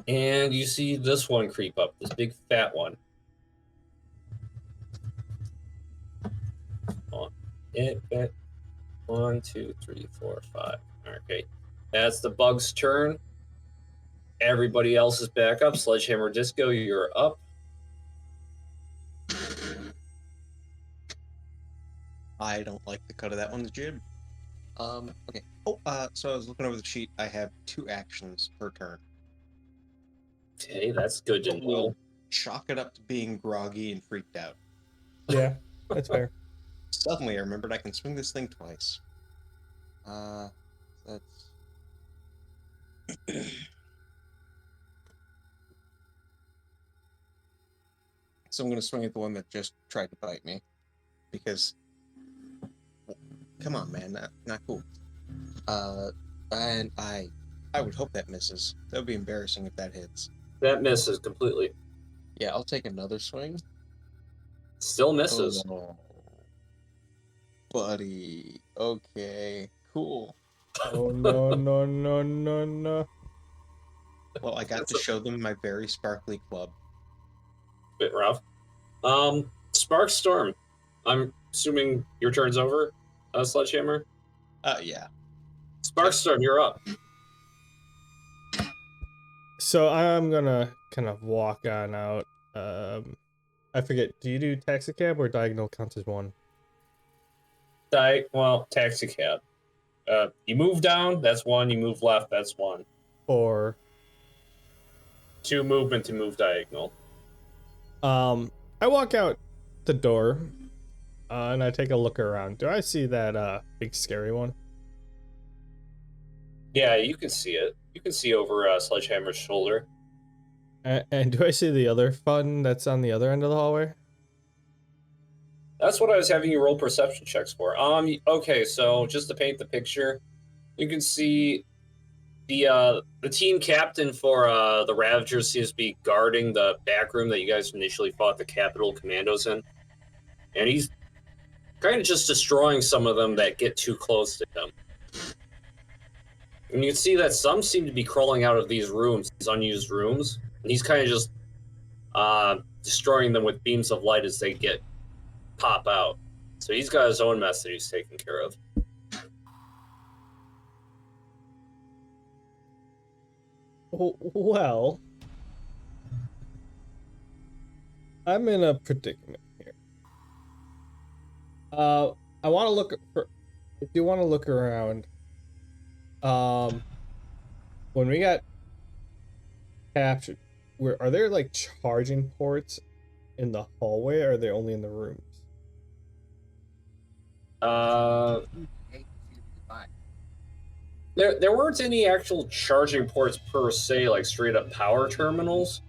And you see this one creep up, this big fat one. It 1, 2, 3, 4, 5. Okay. That's the bug's turn. Everybody else is back up. Sledgehammer Disco, you're up. I don't like the cut of that one's jib. Okay. Oh, so I was looking over the sheet. I have 2 actions per turn. Okay, that's good to know. We'll chalk it up to being groggy and freaked out. Yeah, that's fair. Suddenly, I remembered I can swing this thing twice. That's So I'm going to swing at the one that just tried to bite me. Because, come on, man, not cool. And I would hope that misses. That would be embarrassing if that hits. That misses completely. Yeah, I'll take another swing. Still misses. Oh, buddy. Okay, cool. Oh no no no no no. Well, I got That's to show them my very sparkly club. Bit rough. Spark Storm. I'm assuming your turn's over, Sledgehammer. Yeah. Spark Storm, you're up. So I'm gonna kind of walk on out. I forget. Do you do taxi cab or diagonal counts as one? Taxi cab. You move down, that's one. You move left, that's one. Or 2 movement to move diagonal. I walk out the door, and I take a look around. Do I see that big scary one? Yeah, you can see it. You can see over Sledgehammer's shoulder. And do I see the other fun that's on the other end of the hallway? That's what I was having you roll perception checks for. Okay, so just to paint the picture, you can see the team captain for the Ravagers seems to be guarding the back room that you guys initially fought the Capitol Commandos in, and he's kind of just destroying some of them that get too close to him. And you can see that some seem to be crawling out of these rooms, these unused rooms, and he's kind of just destroying them with beams of light as they pop out. So he's got his own mess that he's taking care of. Well, I'm in a predicament here. I want to look for. I do want to look around. When we got captured, are there like charging ports in the hallway, or are they only in the rooms? There weren't any actual charging ports per se, like straight up power terminals.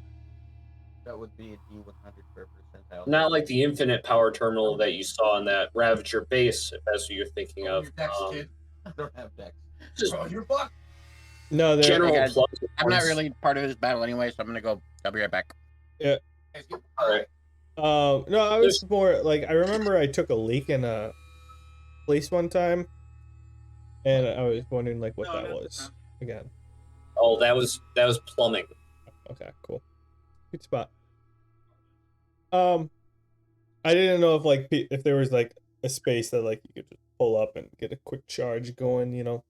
That would be a D100 per percentile. Not like the infinite power terminal that you saw in that Ravager base, if that's what you're thinking of. Kid. I don't have decks. Just You're fucked. No, they're general Hey, guys, plug I'm not ports. really part of this battle anyway, so I'm gonna go. I'll be right back. Yeah. Right. No, I was more like, I remember I took a leak in a place one time, and I was wondering like what that was again. Oh, that was plumbing. Okay, cool. Good spot. I didn't know if like if there was like a space that like you could just pull up and get a quick charge going, you know.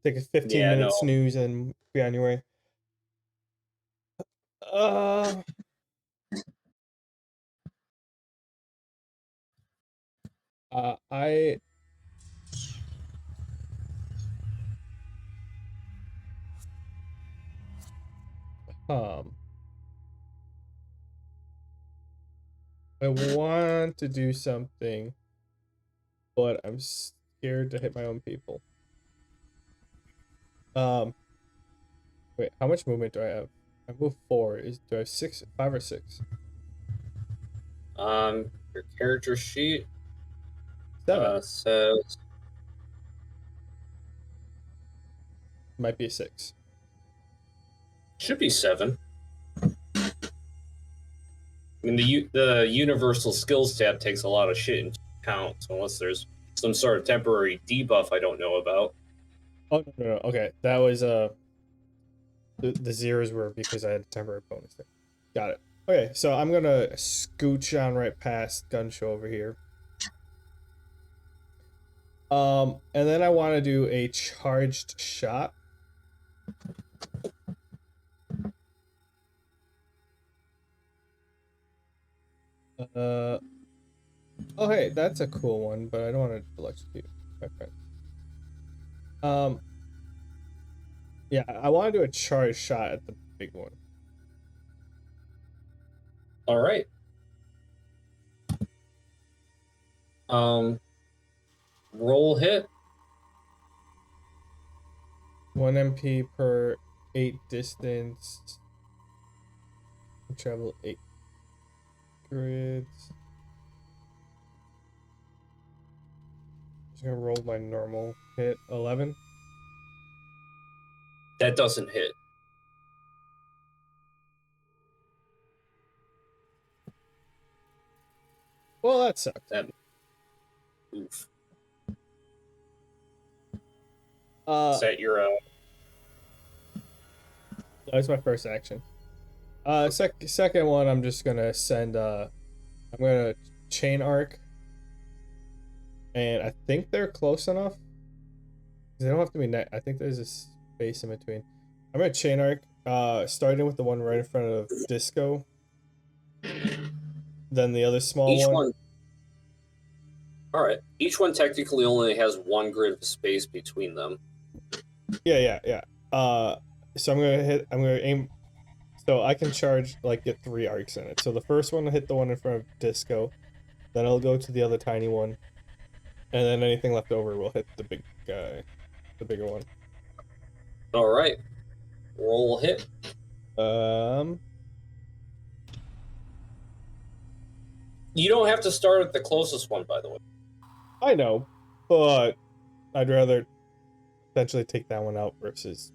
Take a 15-minute snooze and be on your way. I want to do something, but I'm scared to hit my own people. Wait, how much movement do I have? I move 4. Do I have 6, 5 or 6? Your character sheet 7. says Might be a 6. should be 7. I mean, the universal skills tab takes a lot of shit into account, so unless there's some sort of temporary debuff I don't know about. Oh no. Okay, that was the zeros were because I had a temporary bonus there. Got it. Okay, so I'm gonna scooch on right past gun show over here. And then I want to do a charged shot. Oh hey, that's a cool one, but I don't want to electrocute my friend. Yeah, I want to do a charged shot at the big one. All right. Roll hit. 1 MP per 8 distance. Travel 8. grids. Just gonna roll my normal hit. 11. That doesn't hit. Well, that sucked. Oof. Uh, Is that your that was my first action. Second one, I'm just gonna send. I'm gonna chain arc, and I think they're close enough. They don't have to be net. I think there's a space in between. I'm gonna chain arc. Starting with the one right in front of Disco. Then the other small each one. one? All right. Each one technically only has one grid of space between them. Yeah. So I'm gonna aim. So I can charge, like, get 3 arcs in it. So the first one will hit the one in front of Disco. Then I'll go to the other tiny one. And then anything left over will hit the big guy. The bigger one. All right. Roll hit. You don't have to start at the closest one, by the way. I know, but I'd rather potentially take that one out versus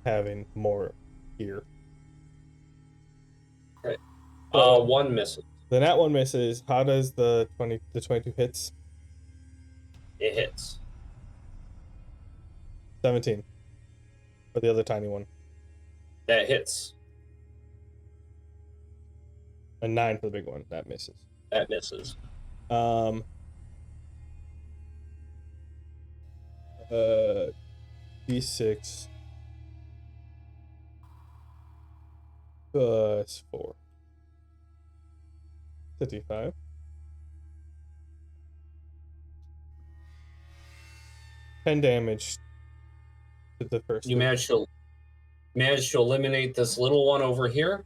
having more here. Right. So, one misses. then that one misses. How does the 22 hits? It hits. 17 for the other tiny one. That hits. A 9 for the big one. That misses. That misses. D6 plus 4. 55. 10 damage to the first You one. managed to eliminate this little one over here.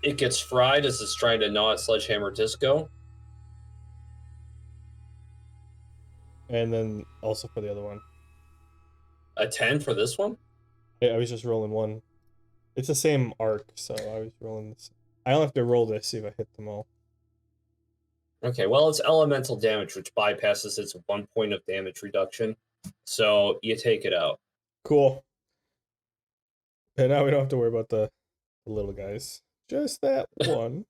It gets fried as it's trying to gnaw at Sledgehammer Disco. And then also for the other one. A 10 for this one? I was just rolling one. It's the same arc, so I was rolling this. I only have to roll this, see if I hit them all. Okay, well, it's elemental damage, which bypasses its 1 point of damage reduction. So you take it out. Cool. And now we don't have to worry about the little guys. Just that one.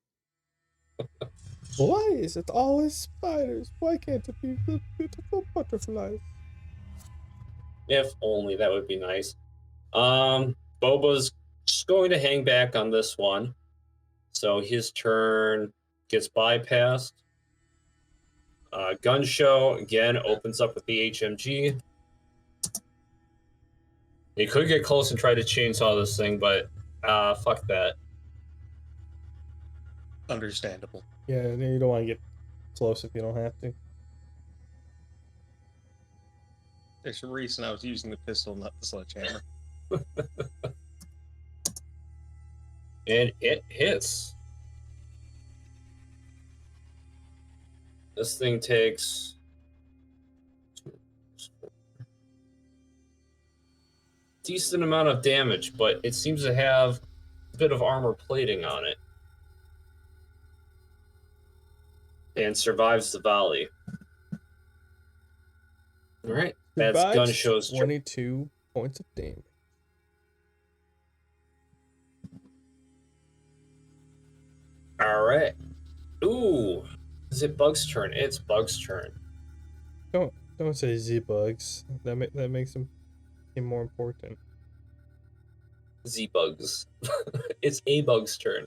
Why is it always spiders? Why can't it be the beautiful butterflies? If only, that would be nice. Boba's just going to hang back on this one. So his turn gets bypassed. Gun Show, again, opens up with the HMG. He could get close and try to chainsaw this thing, but fuck that. Understandable. Yeah, you don't want to get close if you don't have to. There's a reason I was using the pistol, not the sledgehammer. And it hits. This thing takes decent amount of damage, but it seems to have a bit of armor plating on it. And survives the volley. Alright, that's Survives Gun Show's turn. 22 points of damage. Alright. Ooh. Is it Bug's turn? It's Bug's turn. Don't say Z-bugs. That makes them seem more important. Z-Bugs. It's a Bug's turn.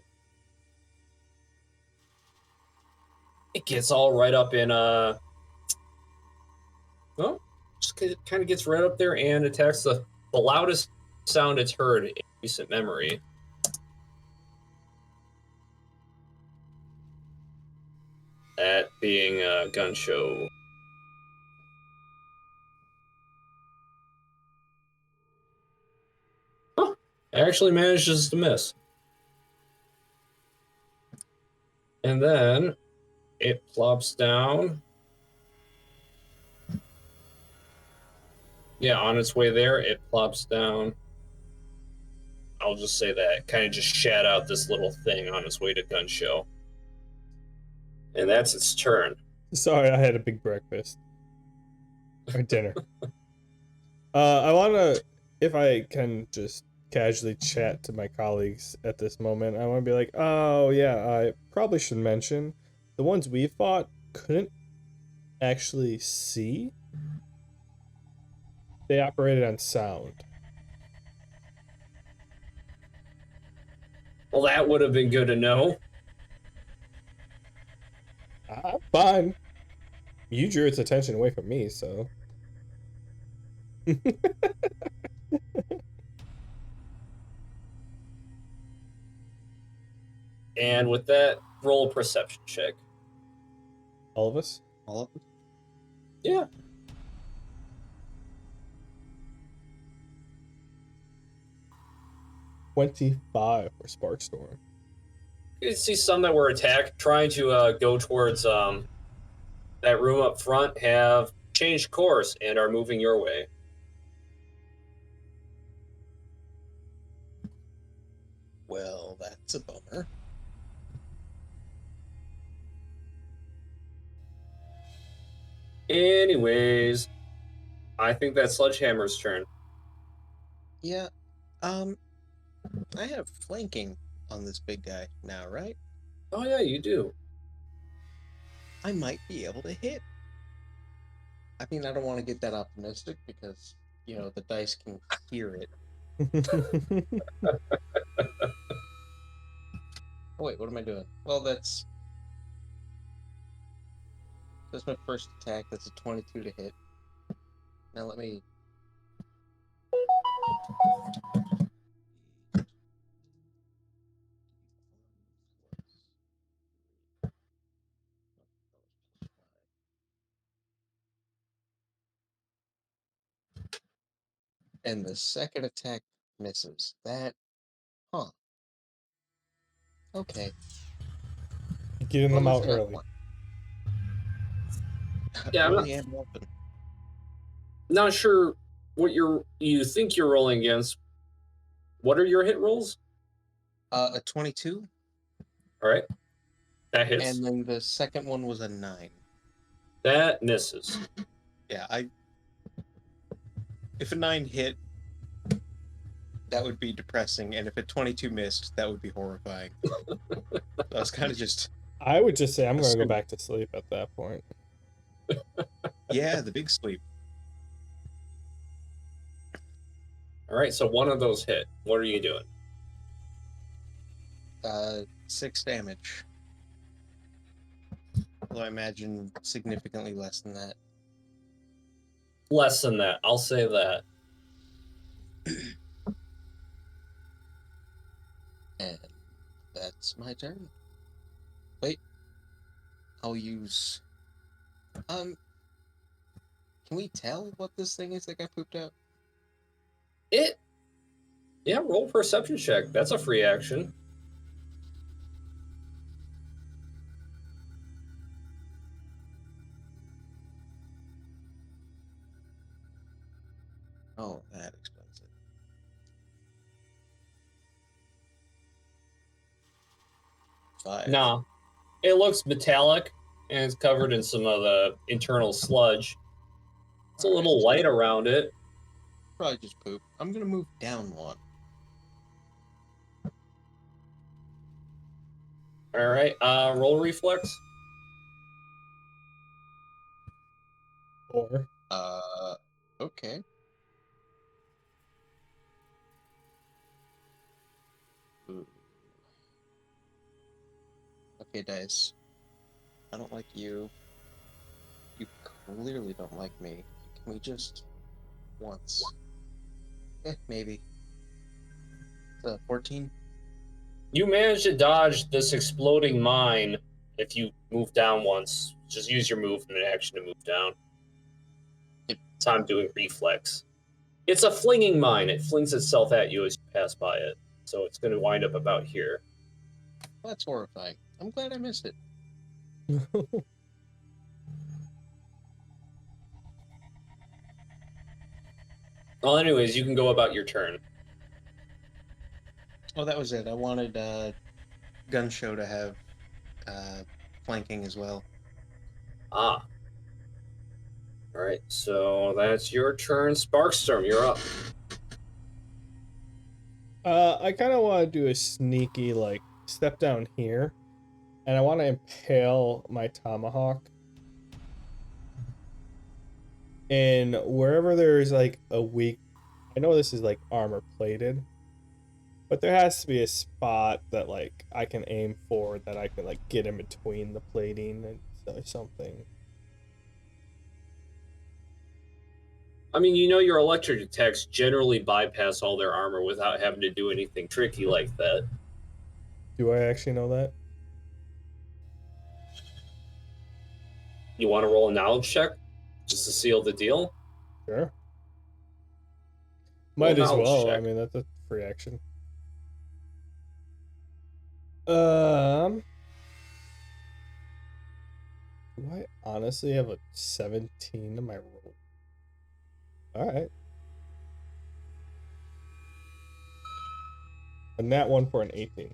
It gets all right up in well, just kind of gets right up there and attacks the loudest sound it's heard in recent memory. That being a Gun Show. Huh. Actually manages to miss. And then it plops down. Yeah, on its way there, it plops down I'll just say that. Kind of just shat out this little thing on its way to gun show. And that's its turn. Sorry, I had a big breakfast. Or dinner. I want to, if I can just casually chat to my colleagues at this moment, I want to be like, oh yeah, I probably should mention, the ones we fought couldn't actually see. They operated on sound. Well, that would have been good to know. Fine. You drew its attention away from me, so. And with that, roll a perception check. All of us? All of them? Yeah. $25 for Sparkstorm. You can see some that were attacked, trying to go towards that room up front, have changed course and are moving your way. Well, that's a bummer. Anyways, I think that's Sledgehammer's turn. Yeah. I have flanking on this big guy now, right? Oh yeah, you do. I might be able to hit. I mean, I don't want to get that optimistic because, you know, the dice can hear it. Oh, wait, what am I doing? Well, that's my first attack. That's a 22 to hit. Now let me... And the second attack misses. That... Huh. Okay. Getting them Well, out there's another early. one. Yeah, I'm Early and open. not sure what you think you're rolling against. What are your hit rolls? A 22, All right, that hits. and then the second one was a 9. That misses. Yeah, if a 9 hit, that would be depressing, and if a 22 missed, that would be horrifying. I was kind of just... I would just say I'm going to go back to sleep at that point. Yeah, the big sleep. All right, so one of those hit. What are you doing? 6 damage. Although I imagine significantly less than that. Less than that. I'll say that. And that's my turn. Wait. I'll use... Can we tell what this thing is that got pooped out? Yeah, roll perception check. That's a free action. Oh, that explains it. Five. No. It looks metallic, and it's covered in some of the internal sludge. It's a little light around it. Probably just poop. I'm gonna move down 1. All right, roll reflex. Or Okay. Ooh. Okay, dice. I don't like you. You clearly don't like me. Can we just... once? Maybe. 14? You managed to dodge this exploding mine if you move down once. Just use your movement action to move down. So I'm doing reflex. It's a flinging mine. It flings itself at you as you pass by it. So it's going to wind up about here. That's horrifying. I'm glad I missed it. Well, anyways, you can go about your turn. Oh, that was it. I wanted Gun Show to have flanking as well. Ah. Alright, so that's your turn. Sparkstorm, you're up. I kind of want to do a sneaky, like, step down here. And I want to impale my tomahawk. And wherever there's, like, a weak... I know this is, like, armor plated. But there has to be a spot that, like, I can aim for that I can, like, get in between the plating and something. I mean, you know your electric attacks generally bypass all their armor without having to do anything tricky like that. Do I actually know that? You want to roll a knowledge check just to seal the deal? Sure. Might as knowledge well. check. I mean, that's a free action. Do I honestly have a 17 in my roll? Alright. A nat 1 for an 18.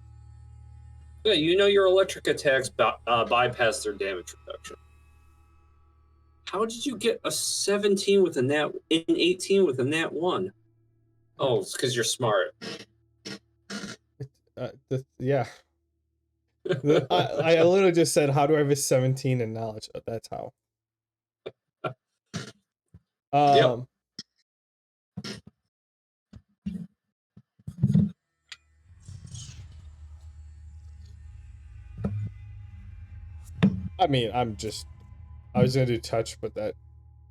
Yeah, you know your electric attacks bypass their damage reduction. How did you get a 17 with a nat, an 18 with a nat 1? Oh, it's because you're smart. Yeah. I literally just said, how do I have a 17 in knowledge? Oh, that's how. Yep. I mean, I was gonna do touch, but that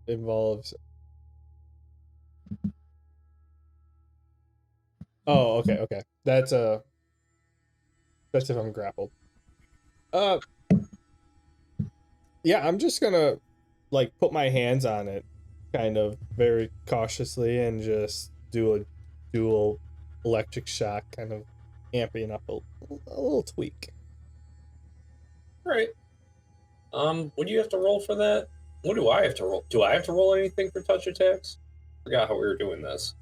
involves... Oh, okay. That's if I'm grappled. Yeah, I'm just gonna, like, put my hands on it, kind of very cautiously, and just do a dual electric shock, kind of amping up a little tweak. Right. What do you have to roll for that? What do I have to roll? Do I have to roll anything for touch attacks? Forgot how we were doing this.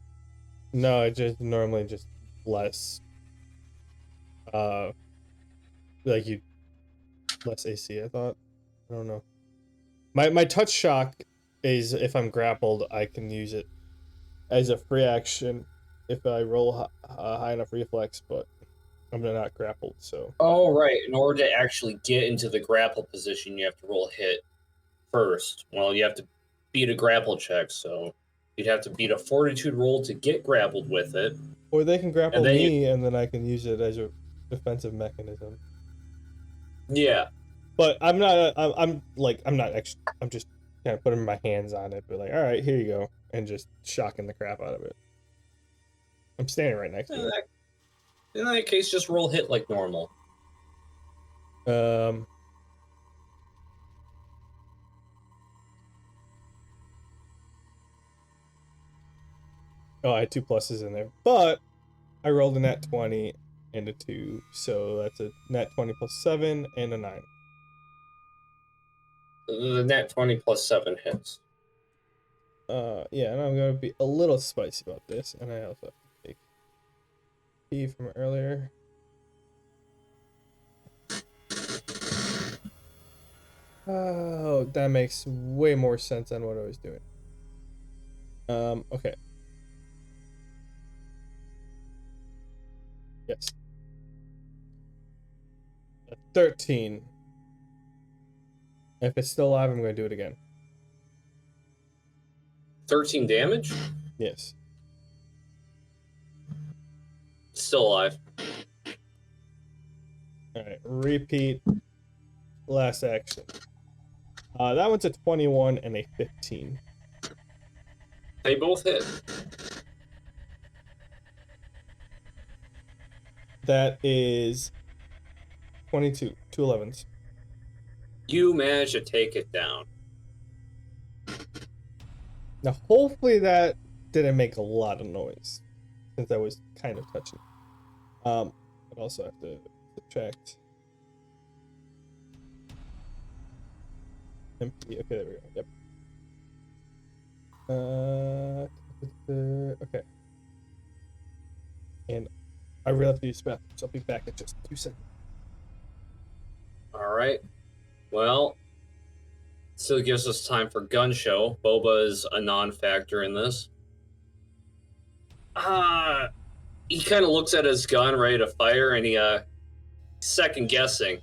No, it just normally just less, like you, less AC, I thought. I don't know. My touch shock is if I'm grappled, I can use it as a free action if I roll a high enough reflex, but I'm not grappled, so. Oh, right. In order to actually get into the grapple position, you have to roll a hit first. Well, you have to beat a grapple check, so you'd have to beat a fortitude roll to get grappled with it. Or they can grapple then me, and then I can use it as a defensive mechanism. Yeah. But I'm not. I'm not actually. I'm just kind of putting my hands on it, but like, all right, here you go, and just shocking the crap out of it. I'm standing right next to it. In that case, just roll hit like normal. Oh, I had 2 pluses in there, but I rolled a nat 20 and a 2, so that's a nat 20 plus 7 and a 9. The nat 20 plus 7 hits. Yeah, and I'm gonna be a little spicy about this, and I also have to take P from earlier. Oh, that makes way more sense than what I was doing. Okay. Yes. 13. If it's still alive, I'm going to do it again. 13 damage? Yes. Still alive. Alright, repeat. Last action. That one's a 21 and a 15. They both hit. That is 22. 2 11s. You managed to take it down. Now, hopefully didn't make a lot of noise, since I was kind of touching. I also have to subtract MP. Okay, there we go. Yep. Okay. And I really have to use the bathroom, so I'll be back in just 2 seconds. All right. Well, still gives us time for gun show. Boba is a non-factor in this. He kind of looks at his gun, ready to fire, and he second guessing.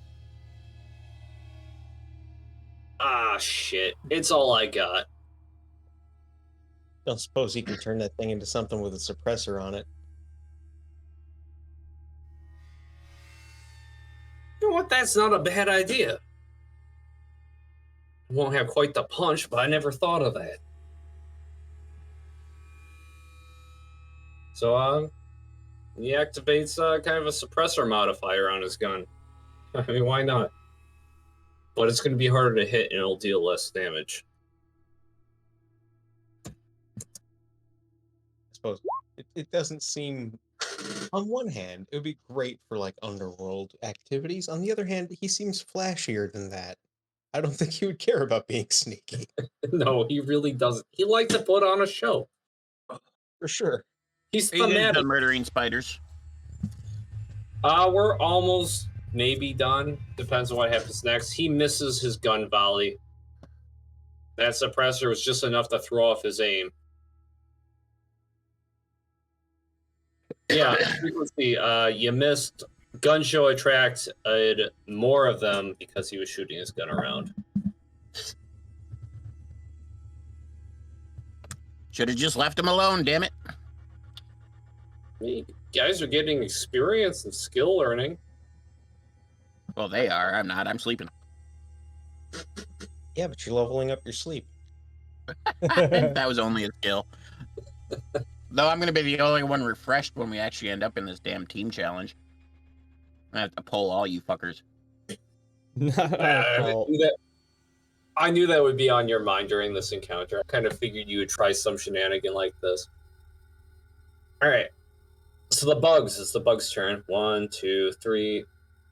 Shit! It's all I got. Don't suppose he can turn that thing into something with a suppressor on it. You know what? That's not a bad idea. Won't have quite the punch, but I never thought of that. So, he activates kind of a suppressor modifier on his gun. I mean, why not? But it's going to be harder to hit and it'll deal less damage. I suppose it doesn't seem. On one hand, it would be great for like underworld activities. On the other hand, he seems flashier than that. I don't think he would care about being sneaky. No, he really doesn't. He likes to put on a show. For sure. He's He is thematic. done murdering spiders. We're almost maybe done. Depends on what happens next. He misses his gun volley. That suppressor was just enough to throw off his aim. Yeah, frequency. You missed. Gun show attracted more of them because he was shooting his gun around. Should have just left him alone, damn it. You guys are getting experience and skill learning. Well, they are. I'm not. I'm sleeping. Yeah, but you're leveling up your sleep. That was only a skill. Though I'm going to be the only one refreshed when we actually end up in this damn team challenge. I have to pull all you fuckers. I knew that would be on your mind during this encounter. I kind of figured you would try some shenanigan like this. All right. So the bugs. It's the bugs' turn. 1, 2, 3.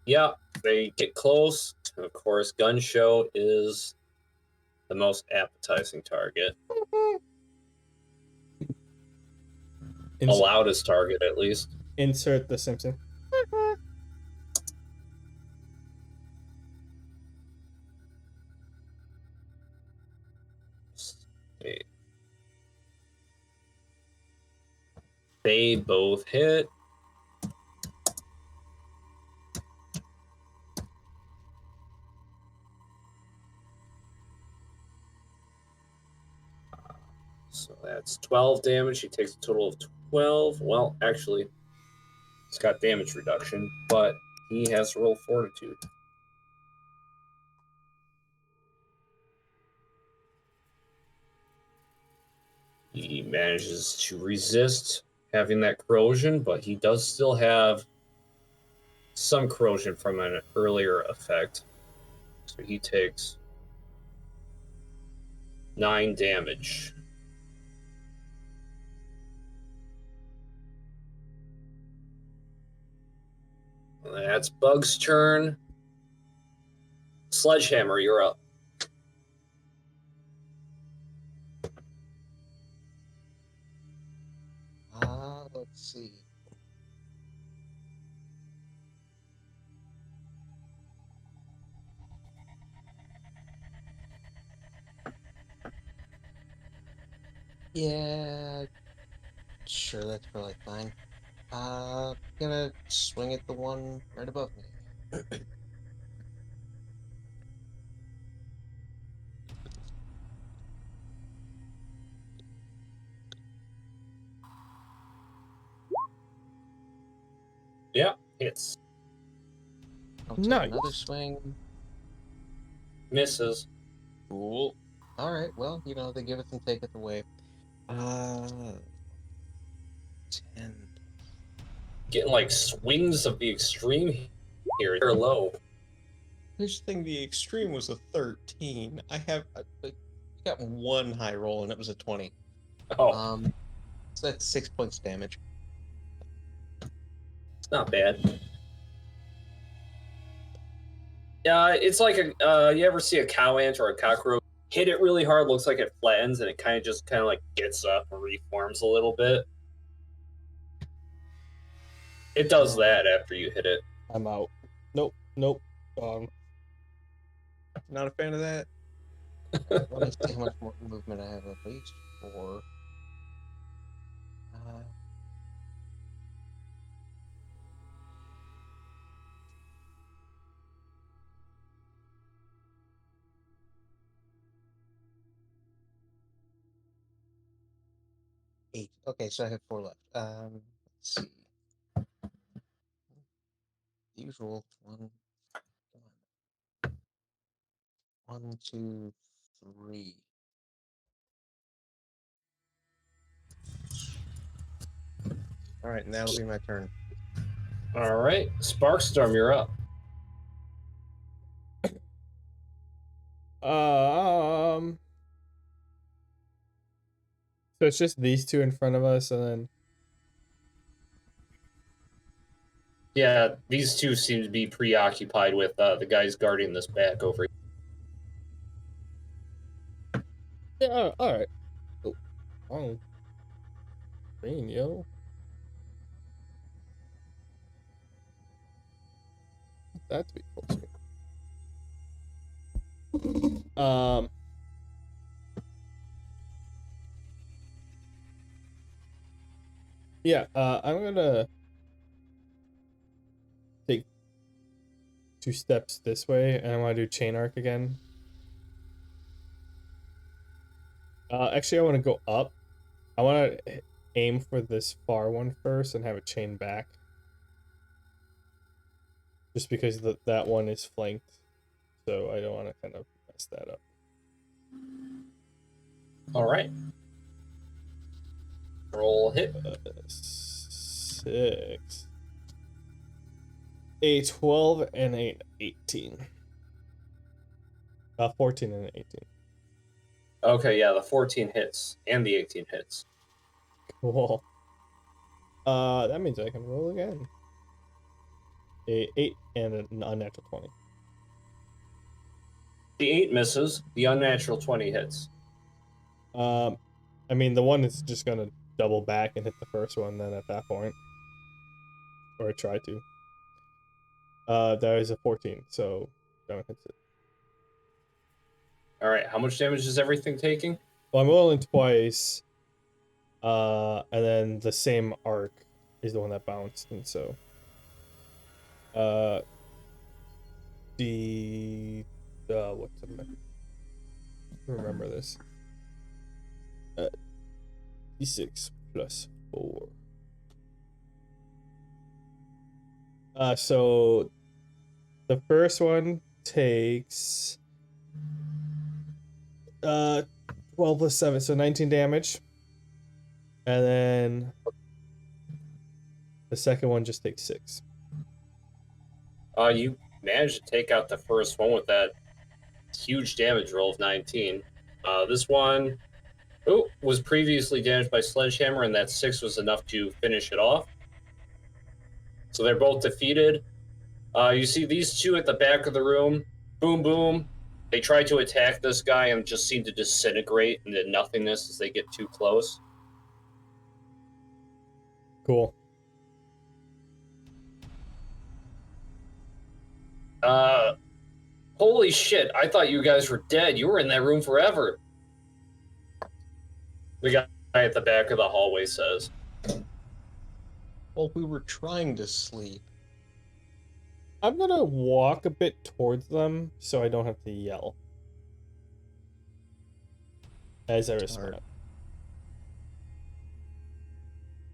Yeah, they get close. And of course, gun show is the most appetizing target. The loudest target, at least. Insert the Simpson. They both hit. So that's 12 damage. He takes a total of 12. Well, actually, it's got damage reduction, but he has to roll fortitude. He manages to resist having that corrosion, but he does still have some corrosion from an earlier effect. So he takes 9 damage. That's Bug's turn. Sledgehammer, you're up. Let's see. Yeah, sure, that's probably fine. Gonna swing at the one right above me. Yeah, hits. I'll take Nice. another swing. Misses. Cool. All right. Well, you know, they give it and take it away. 10. Getting like swings of the extreme here. They're low. Here's the thing: the extreme was a 13. I got one high roll, and it was a 20. Oh, So that's 6 points damage. it's not bad. It's like you ever see a cow ant or a cockroach hit it really hard, looks like it flattens, and it kind of like gets up and reforms a little bit. It does that after you hit it. I'm out. Nope. Nope. Not a fan of that. Let me see how much more movement I have. At least 4. Uh, Eight. Okay, so I have 4 left. Let's see. Usual one. Come on. 1, 2, 3. All right, and that'll be my turn. All right, Sparkstorm, you're up. So it's just these two in front of us, and then Yeah, these two seem to be preoccupied with the guys guarding this back over here. yeah. All right. Oh, green, yo. That to be closer. Yeah. I'm gonna take 2 steps this way, and I want to do chain arc again. Actually, I want to go up. I want to aim for this far one first and have it chain back. Just because that one is flanked, so I don't want to kind of mess that up. All right. Roll hit. 6. A 12 and a 18. 14 and an 18. Okay, yeah, the 14 hits and the 18 hits. Cool. That means I can roll again. A 8 and an unnatural 20. The 8 misses. The unnatural 20 hits. I mean, the one is just gonna double back and hit the first one then at that point. Or I try to. That is a 14, so that one hits it. All right, how much damage is everything taking? Well, I'm rolling twice. And then the same arc is the one that bounced, and so what's the remember this? D6 plus 4. So the first one takes 12 plus 7, so 19 damage. And then the second one just takes 6. You managed to take out the first one with that huge damage roll of 19. This one was previously damaged by Sledgehammer, and that 6 was enough to finish it off. So they're both defeated. You see these two at the back of the room. Boom, boom. They try to attack this guy and just seem to disintegrate into nothingness as they get too close. Cool. Holy shit, I thought you guys were dead. You were in that room forever. The guy at the back of the hallway says. Well, we were trying to sleep. I'm gonna walk a bit towards them so I don't have to yell as I respond.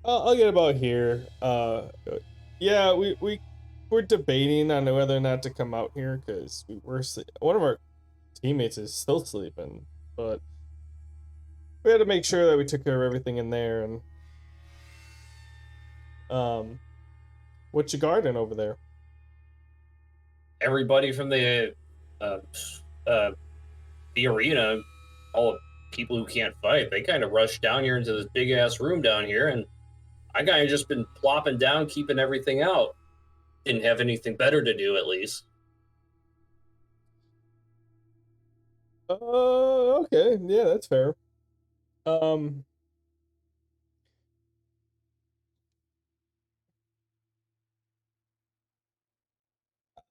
I'll get about here. Yeah, we're debating on whether or not to come out here because one of our teammates is still sleeping, but we had to make sure that we took care of everything in there. And what you guarding over there? Everybody from the arena, all the people who can't fight, they kind of rushed down here into this big ass room down here, and I kind of just been plopping down, keeping everything out. Didn't have anything better to do, at least. Okay, yeah, that's fair.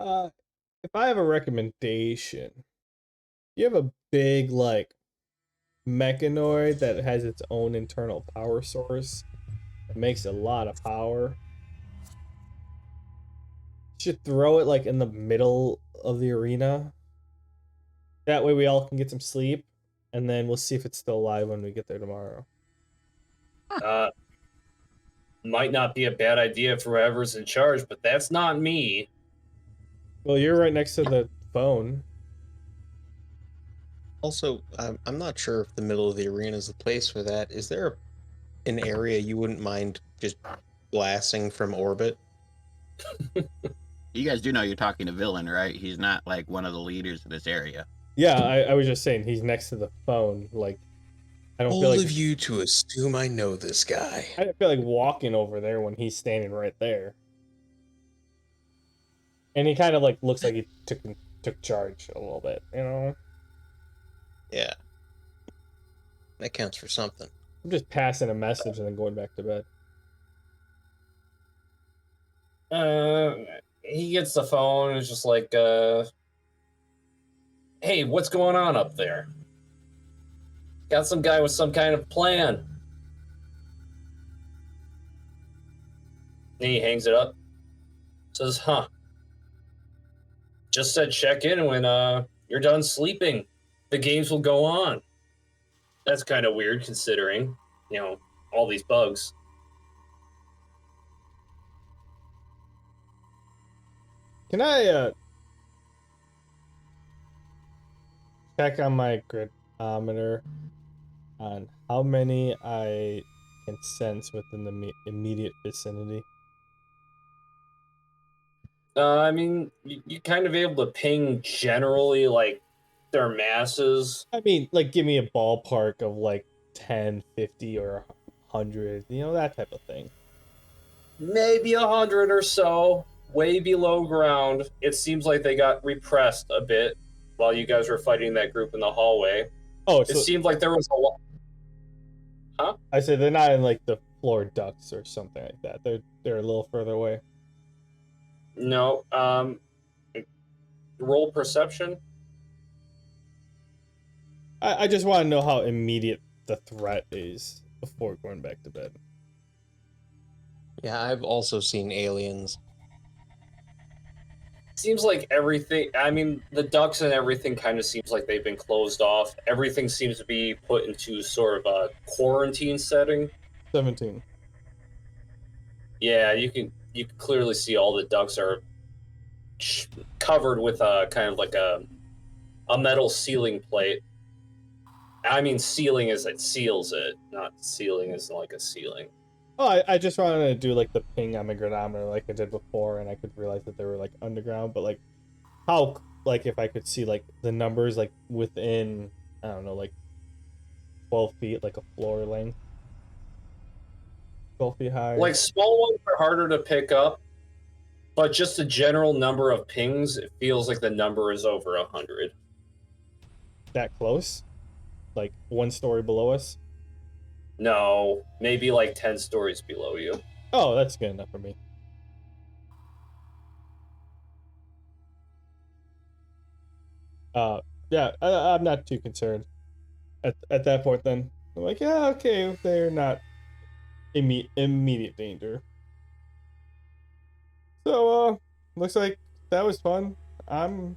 If I have a recommendation, you have a big like mechanoid that has its own internal power source. It makes a lot of power. Should throw it like in the middle of the arena. That way we all can get some sleep, and then we'll see if it's still alive when we get there tomorrow. Might not be a bad idea for whoever's in charge, but that's not me. Well, you're right next to the phone. Also, I'm not sure if the middle of the arena is the place for that. Is there an area you wouldn't mind just blasting from orbit? You guys do know you're talking to Villain, right? He's not like one of the leaders of this area. Yeah, I was just saying he's next to the phone. Like, I don't feel All like of you to assume I know this guy. I don't feel like walking over there when he's standing right there. And he kind of like looks like he took charge a little bit, you know. Yeah. That counts for something. I'm just passing a message and then going back to bed. He gets the phone and is just like, hey, what's going on up there? Got some guy with some kind of plan. And he hangs it up. Says, just said check in when you're done sleeping. The games will go on. That's kind of weird considering, you know, all these bugs. Can I check on my gridometer on how many I can sense within the immediate vicinity? I mean, you kind of able to ping generally, like, their masses. I mean, like, give me a ballpark of like 10, 50, or 100, you know, that type of thing. Maybe 100 or so, way below ground. It seems like they got repressed a bit while you guys were fighting that group in the hallway. Oh, It so seemed like there was a lot. Huh? I said they're not in like the floor ducts or something like that. They're a little further away. No. Roll perception. I just want to know how immediate the threat is before going back to bed. Yeah, I've also seen aliens. Seems like everything. I mean, the ducts and everything kind of seems like they've been closed off. Everything seems to be put into sort of a quarantine setting. 17. Yeah, you can clearly see all the ducts are covered with a kind of like a metal sealing plate. I mean, sealing as it seals it, not sealing as like a ceiling. Oh, I just wanted to do like the ping on my gridometer like I did before, and I could realize that they were like underground, but like how, like if I could see like the numbers like within, I don't know, like 12 feet, like a floor length. 12 feet high. Like small ones are harder to pick up, but just the general number of pings, it feels like the number is over 100. That close? Like one story below us? No, maybe like 10 stories below you. Oh, that's good enough for me. Yeah, I'm not too concerned at that point. Then I'm like, yeah, okay, they're not immediate danger. So, looks like that was fun. I'm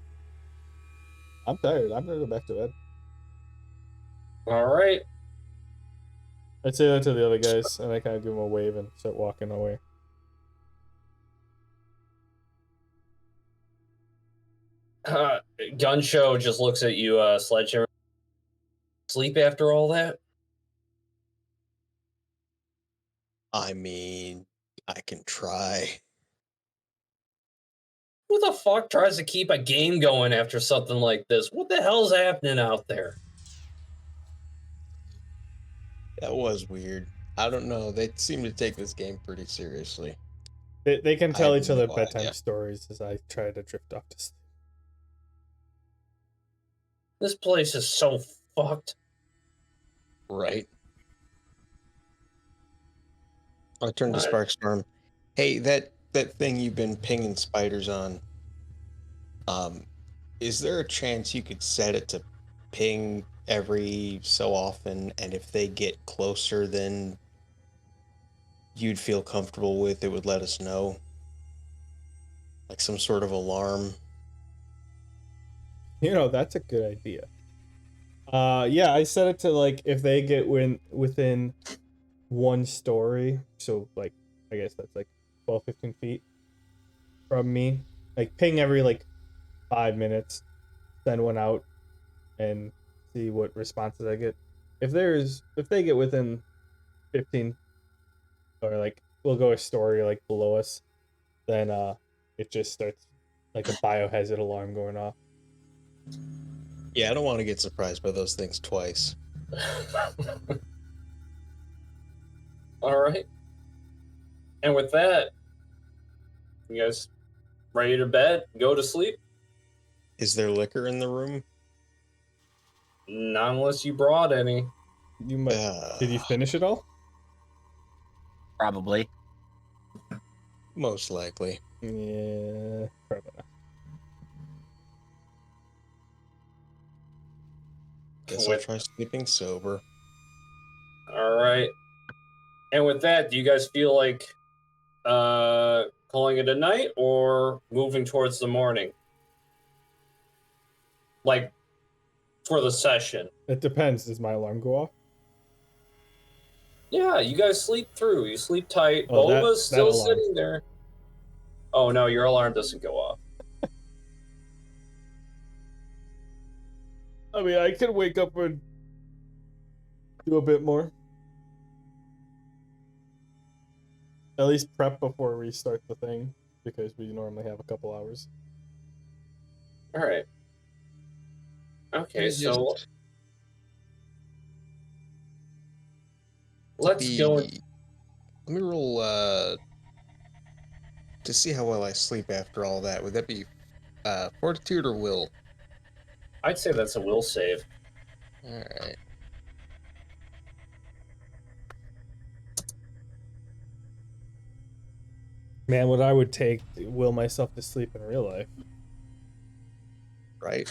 tired. I'm gonna go back to bed. All right. I'd say that to the other guys, and I kind of give them a wave and start walking away. Gun Show just looks at you, Sledgehammer. Sleep after all that? I mean, I can try. Who the fuck tries to keep a game going after something like this? What the hell's happening out there? That was weird. I don't know. They seem to take this game pretty seriously. They can I tell have each other no bedtime idea. stories as I try to drift off to sleep. This place is so fucked. Right. I turned to What? Sparkstorm. Hey, that thing you've been pinging spiders on. Is there a chance you could set it to ping every so often, and if they get closer than you'd feel comfortable with, it would let us know? Like some sort of alarm? You know, that's a good idea. Yeah, I set it to like if they get within one story, so like I guess that's like 12, 15 feet from me. Like ping every like 5 minutes, send one out and see what responses I get. If they get within 15 or like we'll go a story like below us, then it just starts like a biohazard alarm going off. Yeah, I don't want to get surprised by those things twice. All right. And with that, you guys ready to bed? Go to sleep? Is there liquor in the room? Not unless you brought any. You might. Did you finish it all? Probably. Most likely. Yeah, probably not. Guess I'll try sleeping sober. All right. And with that, do you guys feel like calling it a night or moving towards the morning? Like, for the session. It depends. Does my alarm go off? Yeah, you guys sleep through. You sleep tight. Oh, Bulba's still alarm. sitting there. Oh, no, your alarm doesn't go off. I mean, I could wake up and do a bit more. At least prep before we start the thing, because we normally have a couple hours. All right. Okay, so let's go. Let me roll to see how well I sleep after all that. Would that be fortitude or will? I'd say that's a will save. All right. Man, what I would take to will myself to sleep in real life. Right.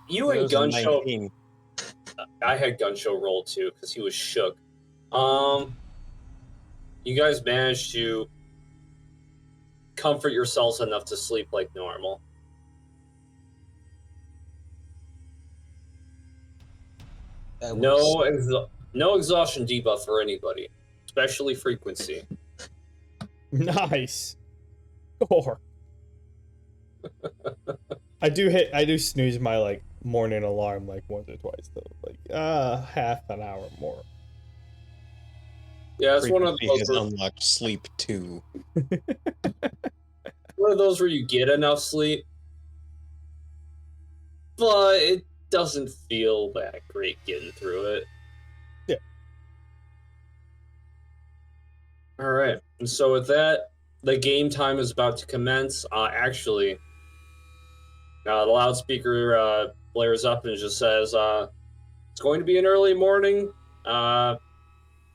You and Gunshow. 19. I had Gunshow roll too because he was shook. You guys managed to comfort yourselves enough to sleep like normal. No exhaustion debuff for anybody, especially frequency. Nice. Or I do snooze my like morning alarm like once or twice though. Like half an hour more. Yeah, it's one of Frequency those has unlocked sleep too. one of those where you get enough sleep, but it doesn't feel that great getting through it. Yeah. All right. And so with that, the game time is about to commence. Actually, the loudspeaker blares up and just says, it's going to be an early morning.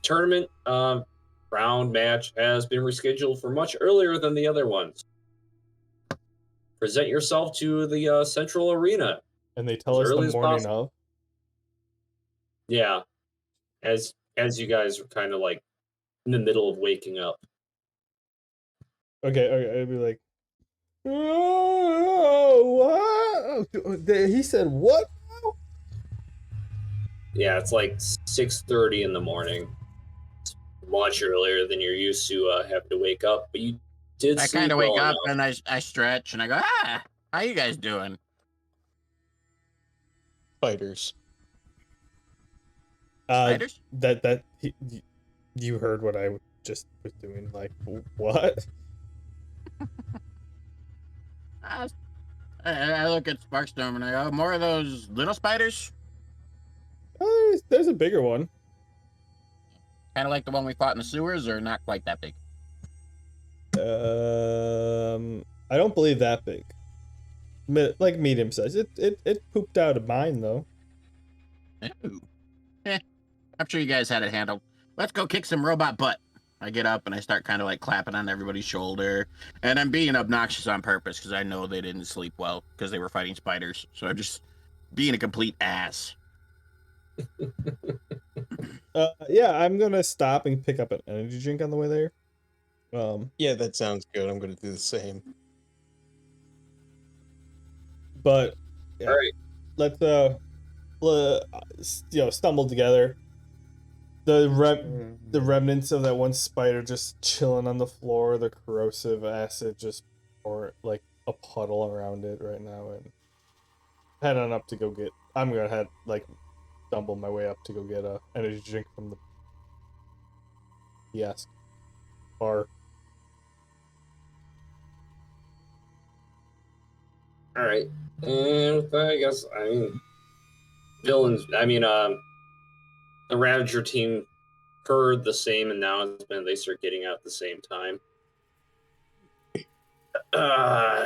Tournament round match has been rescheduled for much earlier than the other ones. Present yourself to the central arena. And they tell us the morning of? Yeah. As you guys are kind of like in the middle of waking up. Okay, I'd be like, oh, what? He said what? Yeah, it's like 6:30 in the morning. It's much earlier than you're used to having to wake up, but you did. I kind of wake up and I stretch and I go, how you guys doing? Fighters. Fighters? You heard what I just was doing. Like what? I look at Sparkstorm and I go, more of those little spiders? There's a bigger one. Kind of like the one we fought in the sewers, or not quite that big? I don't believe that big. Like medium size. It pooped out of mine though. Ooh. I'm sure you guys had it handled. Let's go kick some robot butt. I get up and I start kind of like clapping on everybody's shoulder, and I'm being obnoxious on purpose because I know they didn't sleep well because they were fighting spiders. So I'm just being a complete ass. Yeah, I'm gonna stop and pick up an energy drink on the way there. Yeah, that sounds good. I'm gonna do the same. But yeah, All right. let's stumble together. The remnants of that one spider just chilling on the floor. The corrosive acid just pour like a puddle around it right now, and head on up to go get. I'm gonna stumble my way up to go get a energy drink from the kiosk bar. All right. And I guess villains. The Ravager team heard the same announcement. They start getting out at the same time.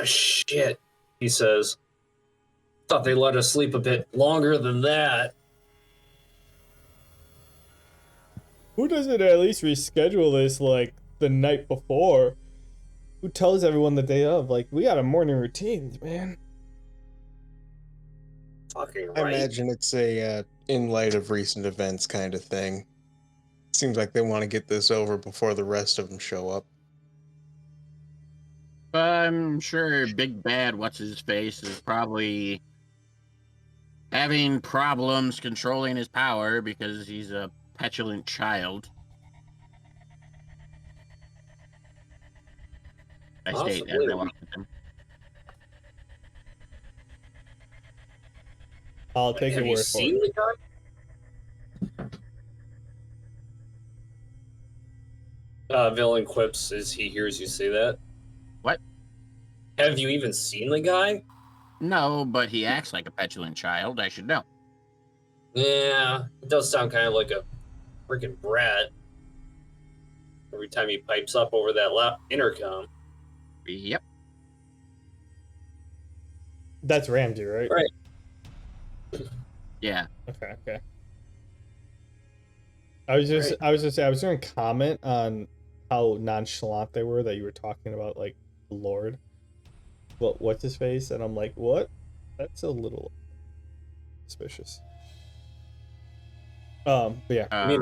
Shit, he says. Thought they let us sleep a bit longer than that. Who doesn't at least reschedule this like the night before? Who tells everyone the day of? Like, we got a morning routine, man. Fucking I right. imagine it's a in light of recent events kind of thing. Seems like they want to get this over before the rest of them show up. I'm sure Big Bad What's His Face is probably having problems controlling his power because he's a petulant child. I state as I walk with him. I'll take your Have you word for seen it. the guy? Villain quips as he hears you say that. What? Have you even seen the guy? No, but he acts like a petulant child. I should know. Yeah, it does sound kind of like a freaking brat. Every time he pipes up over that intercom. Yep. That's Ramsey, right? Right. Yeah. Okay. I was going to comment on how nonchalant they were that you were talking about, like, the Lord. What's his face? And I'm like, what? That's a little suspicious. But yeah.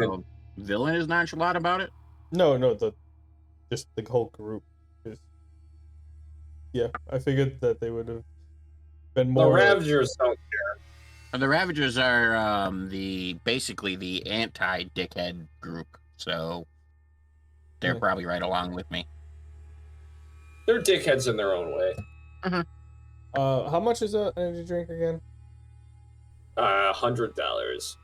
Villain is nonchalant about it? No, just the whole group. Yeah, I figured that they would have been more. The Ravagers don't care. The Ravagers are basically the anti-dickhead group, so they're probably right along with me. They're dickheads in their own way. Mm-hmm. How much is an energy drink again? $100.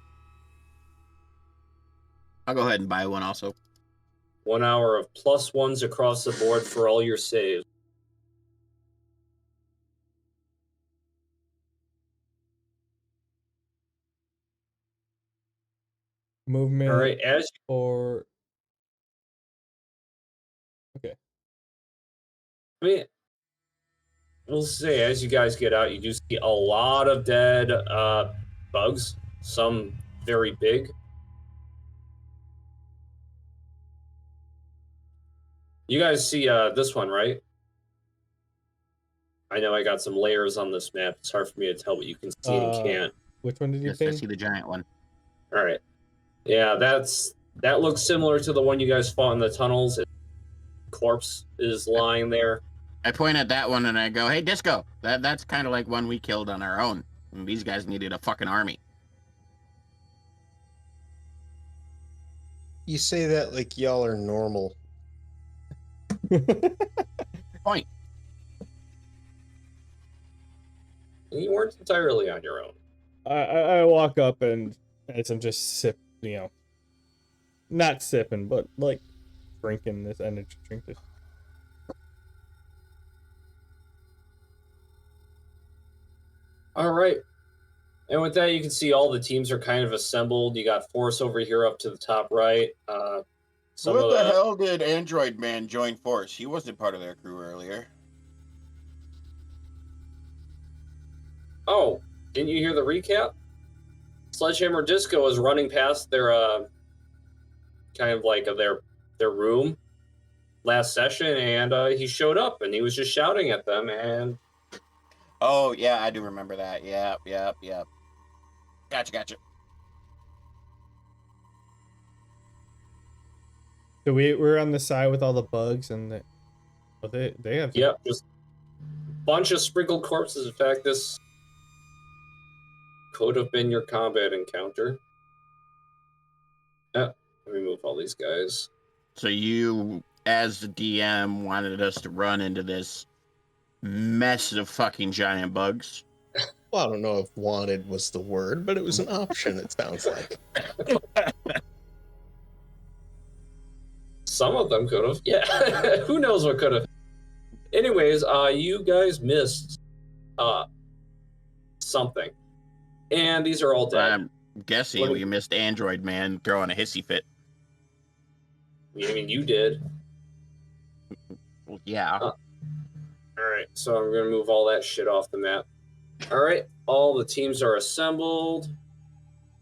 I'll go ahead and buy one also. 1 hour of +1s across the board for all your saves. Movement. All right, okay. We'll say as you guys get out, you do see a lot of dead bugs, some very big. You guys see this one, right? I know I got some layers on this map. It's hard for me to tell what you can see and can't. Which one did you Yes, ping? I see the giant one. All right. Yeah, that looks similar to the one you guys fought in the tunnels. Corpse is lying there. I point at that one and I go, "Hey, Disco, that's kind of like one we killed on our own. And these guys needed a fucking army." You say that like y'all are normal. Point. You weren't entirely on your own. I walk up and as I'm just not sipping, but like drinking this energy drink. All right. And with that, you can see all the teams are kind of assembled. You got Force over here up to the top right. What the hell did Android Man join Force? He wasn't part of their crew earlier. Oh, didn't you hear the recap? Sledgehammer Disco is running past their kind of like their their room last session, and he showed up, and he was just shouting at them, and Oh, yeah, I do remember that. Yeah. Gotcha. So we're on the side with all the bugs, and they have yep, just a bunch of sprinkled corpses. In fact, this could have been your combat encounter. Let me move all these guys. So you, as the DM, wanted us to run into this mess of fucking giant bugs. Well, I don't know if wanted was the word, but it was an option, it sounds like. Some of them could have. Yeah. Who knows what could have. Anyways, you guys missed something. And these are all dead. I'm guessing we missed Android Man throwing a hissy fit. I mean, you did. Well, yeah. Alright, so I'm going to move all that shit off the map. Alright, all the teams are assembled.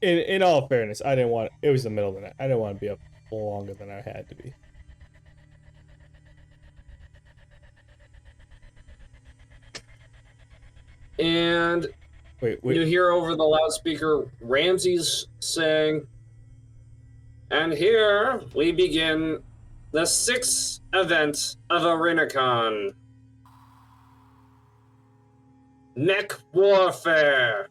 In all fairness, I didn't want it was the middle of the night. I didn't want to be up longer than I had to be. And Wait. you hear over the loudspeaker Ramses saying, "And here we begin the 6th event of ArenaCon. Mech Warfare.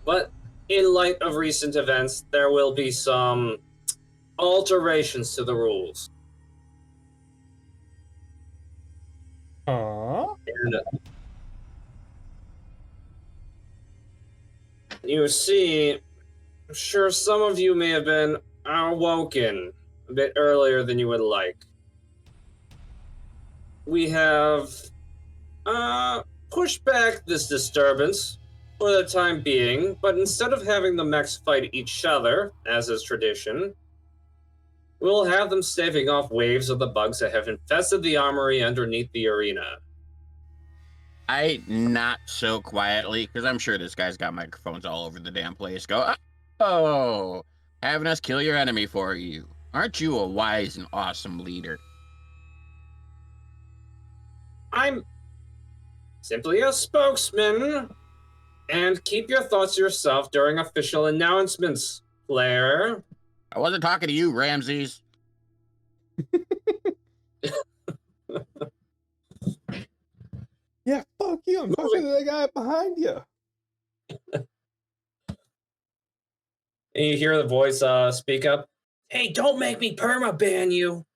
But in light of recent events, there will be some alterations to the rules." Aww. And you see, I'm sure some of you may have been awoken a bit earlier than you would like. We have pushed back this disturbance for the time being, but instead of having the mechs fight each other, as is tradition, we'll have them staving off waves of the bugs that have infested the armory underneath the arena. I not so quietly, because I'm sure this guy's got microphones all over the damn place. Go, oh, having us kill your enemy for you. Aren't you a wise and awesome leader? I'm simply a spokesman. And keep your thoughts to yourself during official announcements, player. I wasn't talking to you, Ramses. Yeah, fuck you. I'm talking to the guy behind you. And you hear the voice speak up. "Hey, don't make me perma-ban you."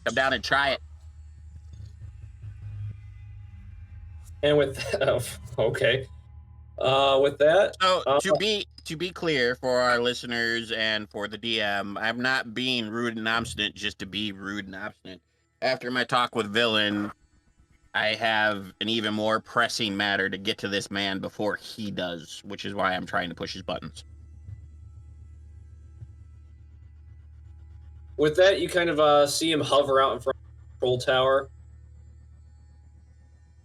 Come down and try it. And with okay, with that. So to be clear for our listeners and for the DM, I'm not being rude and obstinate just to be rude and obstinate. After my talk with Villain, I have an even more pressing matter to get to this man before he does, which is why I'm trying to push his buttons. With that, you kind of see him hover out in front of the control tower.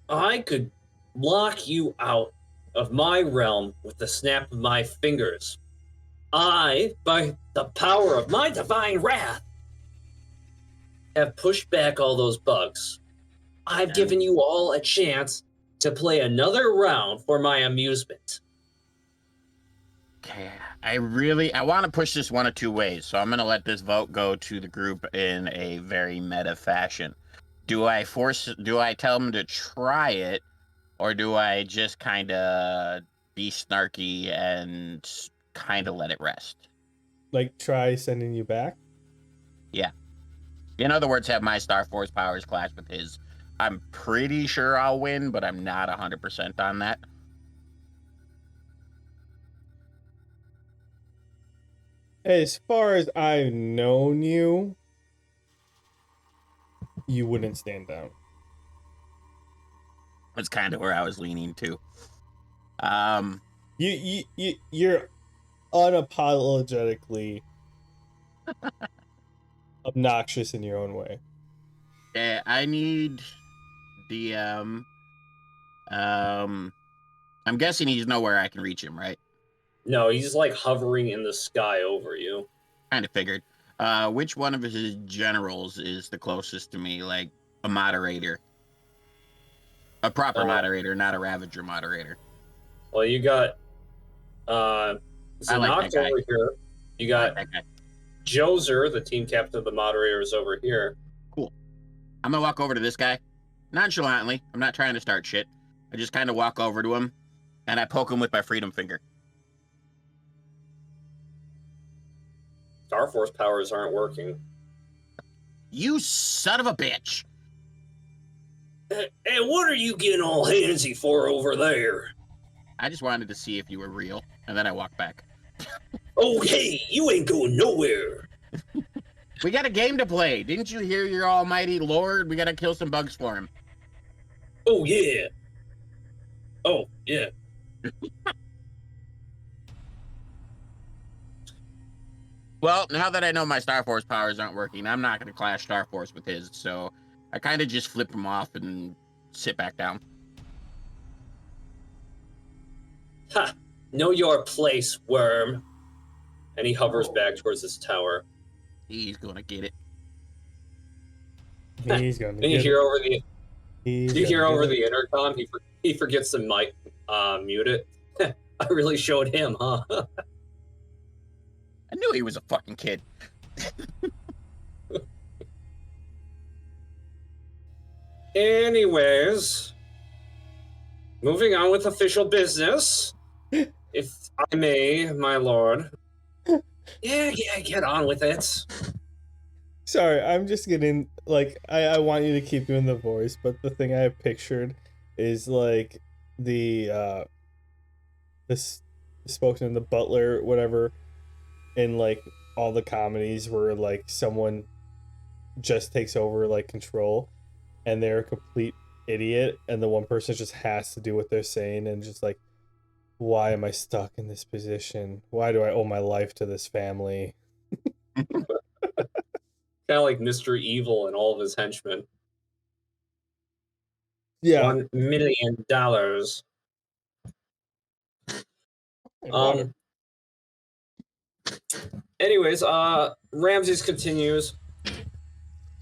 "I could lock you out of my realm with the snap of my fingers. I, by the power of my divine wrath, have pushed back all those bugs. I've given you all a chance to play another round for my amusement." Okay, I want to push this one of two ways, so I'm going to let this vote go to the group in a very meta fashion. Do I tell them to try it, or do I just kind of be snarky and kind of let it rest? Like, try sending you back? Yeah. In other words, have my Star Force powers clash with his. I'm pretty sure I'll win, but I'm not 100% on that. As far as I've known you, you wouldn't stand down. That's kind of where I was leaning to. You're unapologetically obnoxious in your own way. Okay, I need DM. I'm guessing he's nowhere I can reach him, right? No, he's like hovering in the sky over you. kind of figured. Which one of his generals is the closest to me? Like a moderator, a proper moderator, not a Ravager moderator. Well, you got I like Zanok that guy. over here. You I like got that guy. Joser, the team captain of the moderators, over here. Cool. I'm gonna walk over to this guy nonchalantly. I'm not trying to start shit. I just kind of walk over to him, and I poke him with my freedom finger. Star Force powers aren't working. You son of a bitch! Hey, what are you getting all handsy for over there? I just wanted to see if you were real, and then I walk back. Oh, hey, you ain't going nowhere. We got a game to play. Didn't you hear your almighty lord? We gotta kill some bugs for him. Oh, yeah. Oh, yeah. Well, now that I know my Star Force powers aren't working, I'm not gonna clash Star Force with his, so I kind of just flip him off and sit back down. Ha! Know your place, worm. And he hovers back towards his tower. He's gonna get it. He's gonna. And you hear over the the intercom. He forgets to mic mute it. I really showed him, huh? I knew he was a fucking kid. Anyways, moving on with official business, if I may, my lord. Yeah, get on with it. Sorry, I'm just getting like I want you to keep doing the voice, but the thing I have pictured is like the this spokesman, the butler, whatever, in like all the comedies where like someone just takes over like control and they're a complete idiot and the one person just has to do what they're saying and just like, why am I stuck in this position? Why do I owe my life to this family? Kind of like Mr. Evil and all of his henchmen. Yeah. $1 million. Anyways, Ramses continues.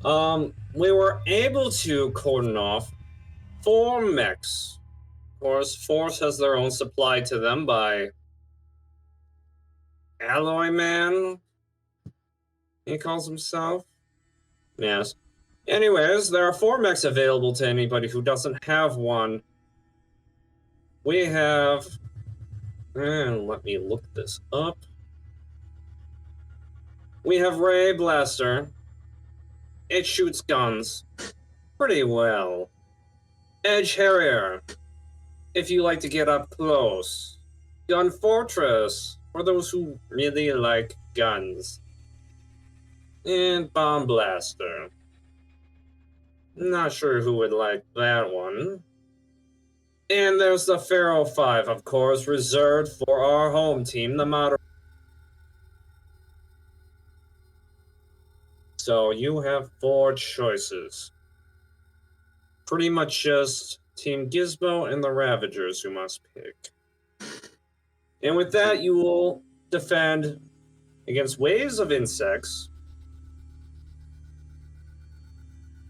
We were able to cordon off 4 mechs. Of course, Force has their own supply to them by Alloy Man, he calls himself. Yes. Anyways, there are 4 mechs available to anybody who doesn't have one. We have... And let me look this up. We have Ray Blaster. It shoots guns pretty well. Edge Harrier, if you like to get up close. Gun Fortress, for those who really like guns. And Bomb Blaster. Not sure who would like that one. And there's the Pharaoh 5, of course, reserved for our home team, the Modern. So you have 4 choices. Pretty much just Team Gizmo and the Ravagers who must pick. And with that, you will defend against waves of insects,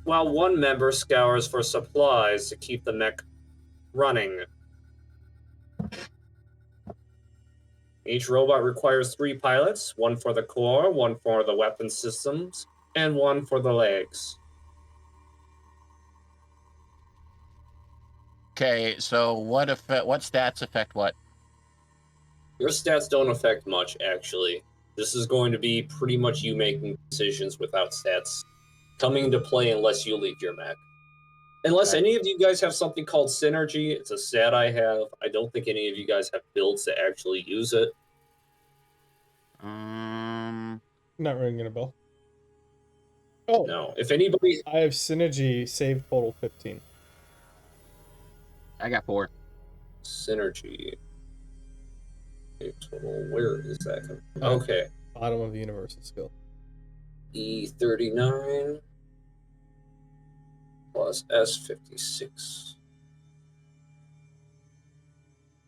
while one member scours for supplies to keep the mech running. Each robot requires 3 pilots, 1 for the core, 1 for the weapon systems, and 1 for the legs. Okay, so what stats affect what? Your stats don't affect much, actually. This is going to be pretty much you making decisions without stats coming into play unless you leave your mech. Unless any of you guys have something called Synergy, it's a stat I have. I don't think any of you guys have builds to actually use it. Not ringing a bell. Oh no! If anybody, I have Synergy save total 15. I got 4. Synergy. Total. Where is that? Okay. Bottom of the universal skill. E39 plus S56.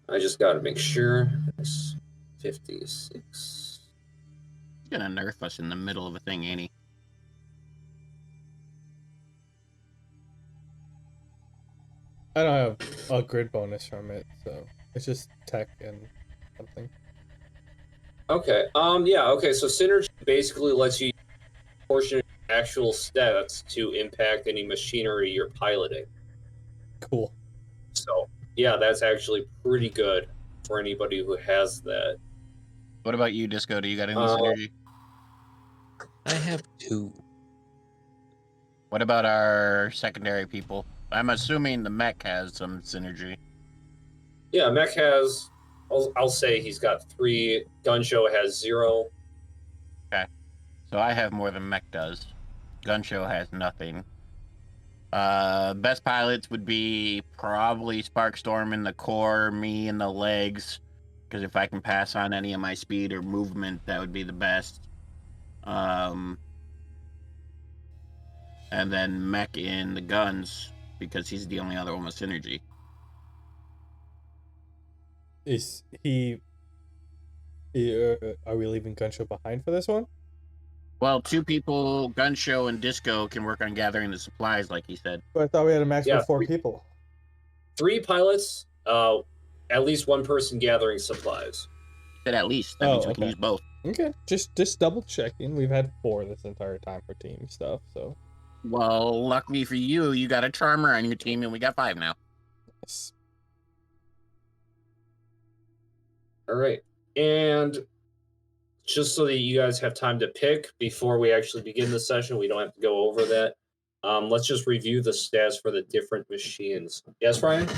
I just got to make sure. S56. He's gonna nerf us in the middle of a thing, ain't he? I don't have a grid bonus from it, so it's just tech and something. Okay. Yeah. Okay. So synergy basically lets you use a portion of your actual stats to impact any machinery you're piloting. Cool. So yeah, that's actually pretty good for anybody who has that. What about you, Disco? Do you got any synergy? I have 2. What about our secondary people? I'm assuming the mech has some synergy. Yeah, Mech has. I'll say he's got 3. Gun Show has 0. So I have more than mech does. Gun Show has nothing. Best pilots would be probably Sparkstorm in the core, me in the legs. Because if I can pass on any of my speed or movement, that would be the best. And then mech in the guns, because he's the only other one with synergy. Is he? Are we leaving Gunshow behind for this one? Well, 2 people, Gun Show and Disco, can work on gathering the supplies, like he said. But I thought we had a maximum Yeah, of 4 3 people. 3 pilots. At least 1 person gathering supplies. He said at least. That means we can okay. use both. Okay, just double checking. We've had 4 this entire time for team stuff, so. Well, luckily for you, you got a Charmer on your team, and we got 5 now. Yes. All right, and just so that you guys have time to pick before we actually begin the session, we don't have to go over that. Let's just review the stats for the different machines. Yes, Ryan?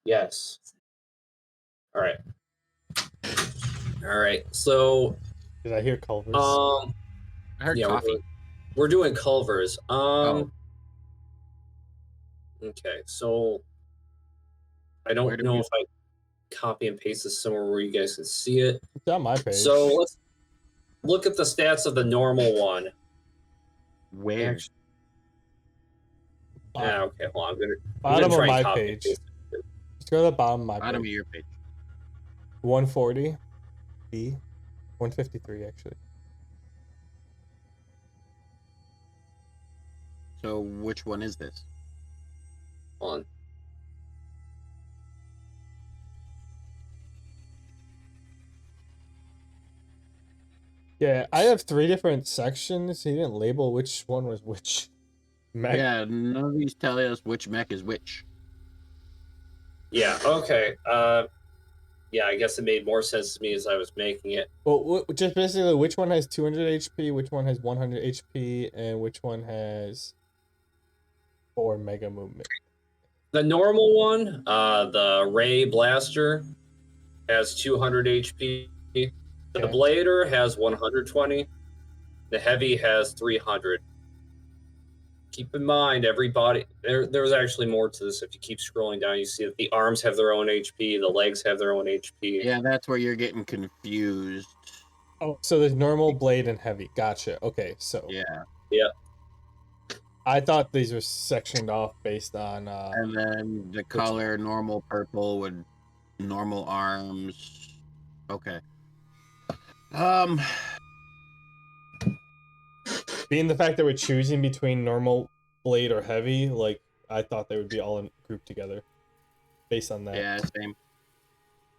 Yes. All right. All right. So, Did I hear Culver's? I heard yeah, coffee. we're doing Culver's. Oh. Okay, so I don't know if I copy and paste this somewhere where you guys can see it. It's on my page. So let's look at the stats of the normal one. Where? Yeah, okay, hold on. I'm Bottom gonna of try and my copy and page. paste it. Let's go to the bottom of my Bottom of page. your page. 140. B. 153, actually. So which one is this? Hold on. Yeah, I have 3 different sections. He didn't label which one was which mech. Yeah, none of these tell us which mech is which. Yeah, okay. Yeah, I guess it made more sense to me as I was making it. Well, just basically which one has 200 HP, which one has 100 HP, and which one has 4 mega movement. The normal one, the Ray Blaster, has 200 HP. The Okay. Blader has 120. The Heavy has 300. Keep in mind, everybody, there's actually more to this. If you keep scrolling down, you see that the arms have their own HP, the legs have their own HP. Yeah, that's where you're getting confused. Oh, so there's normal, blade, and heavy. Gotcha. Okay, so. Yeah. Yeah. I thought these were sectioned off based on. And then the color, normal purple with normal arms. Okay. Being the fact that we're choosing between normal, blade, or heavy, like, I thought they would be all grouped together based on that. Yeah, same.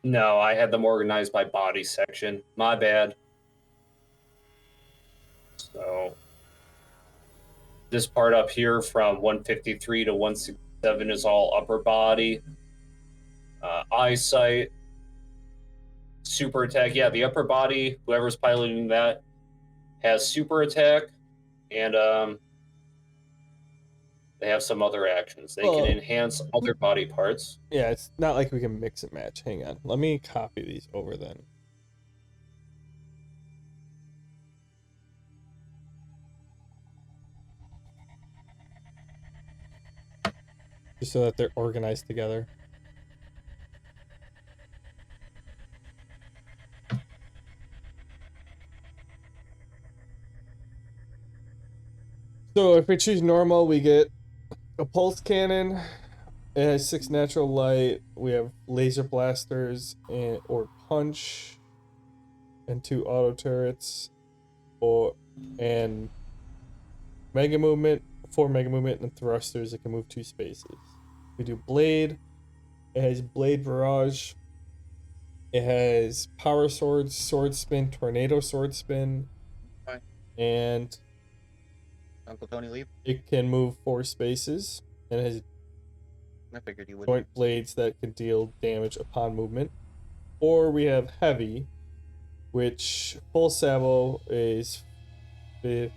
No, I had them organized by body section. My bad. So this part up here from 153 to 167 is all upper body. Eyesight. Super attack. Yeah, the upper body, whoever's piloting that, has super attack, and they have some other actions. They can enhance other body parts. Yeah, it's not like we can mix and match. Hang on. Let me copy these over then. Just so that they're organized together. So if we choose normal, we get a pulse cannon. It has 6 natural light. We have laser blasters or punch. and 2 auto turrets, and mega movement, 4 mega movement, and thrusters. It can move 2 spaces. We do blade. It has blade barrage. It has power swords, sword spin, tornado sword spin, Fine. and Uncle Tony leave. it can move 4 spaces. And it has I figured he would. joint blades that can deal damage upon movement. Or we have heavy, which full salvo is 5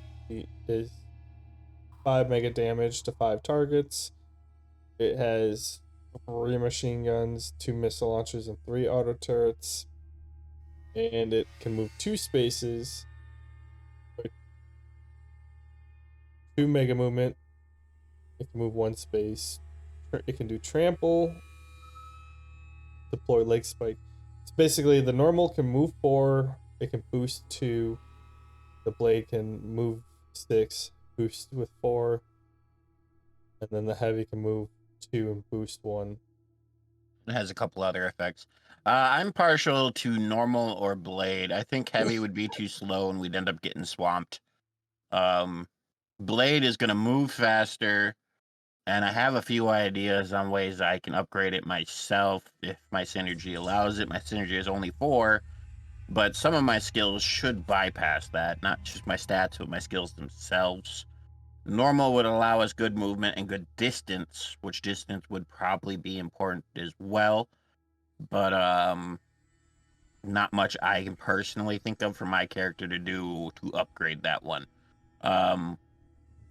mega damage to 5 targets. It has 3 machine guns, 2 missile launchers, and 3 auto turrets. And it can move 2 spaces, 2 mega movement. It can move 1 space. It can do trample, deploy leg spike. So basically, the normal can move 4. It can boost 2. The blade can move 6, boost with 4. And then the heavy can move 2 and boost 1. It has a couple other effects. I'm partial to normal or blade. I think heavy would be too slow and we'd end up getting swamped. Blade is going to move faster, and I have a few ideas on ways I can upgrade it myself if my synergy allows it. My synergy is only 4, but some of my skills should bypass that, not just my stats, but my skills themselves. Normal would allow us good movement and good distance, which distance would probably be important as well. But not much I can personally think of for my character to do to upgrade that one.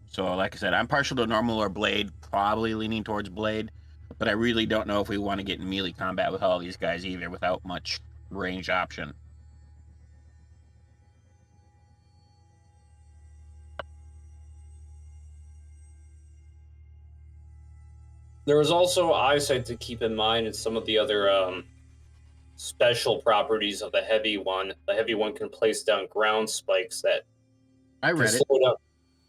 So like I said, I'm partial to normal or blade, probably leaning towards blade, but I really don't know if we want to get in melee combat with all these guys either without much range option. There is also eyesight to keep in mind and some of the other special properties of the heavy one. The heavy one can place down ground spikes that I can read it. slow down.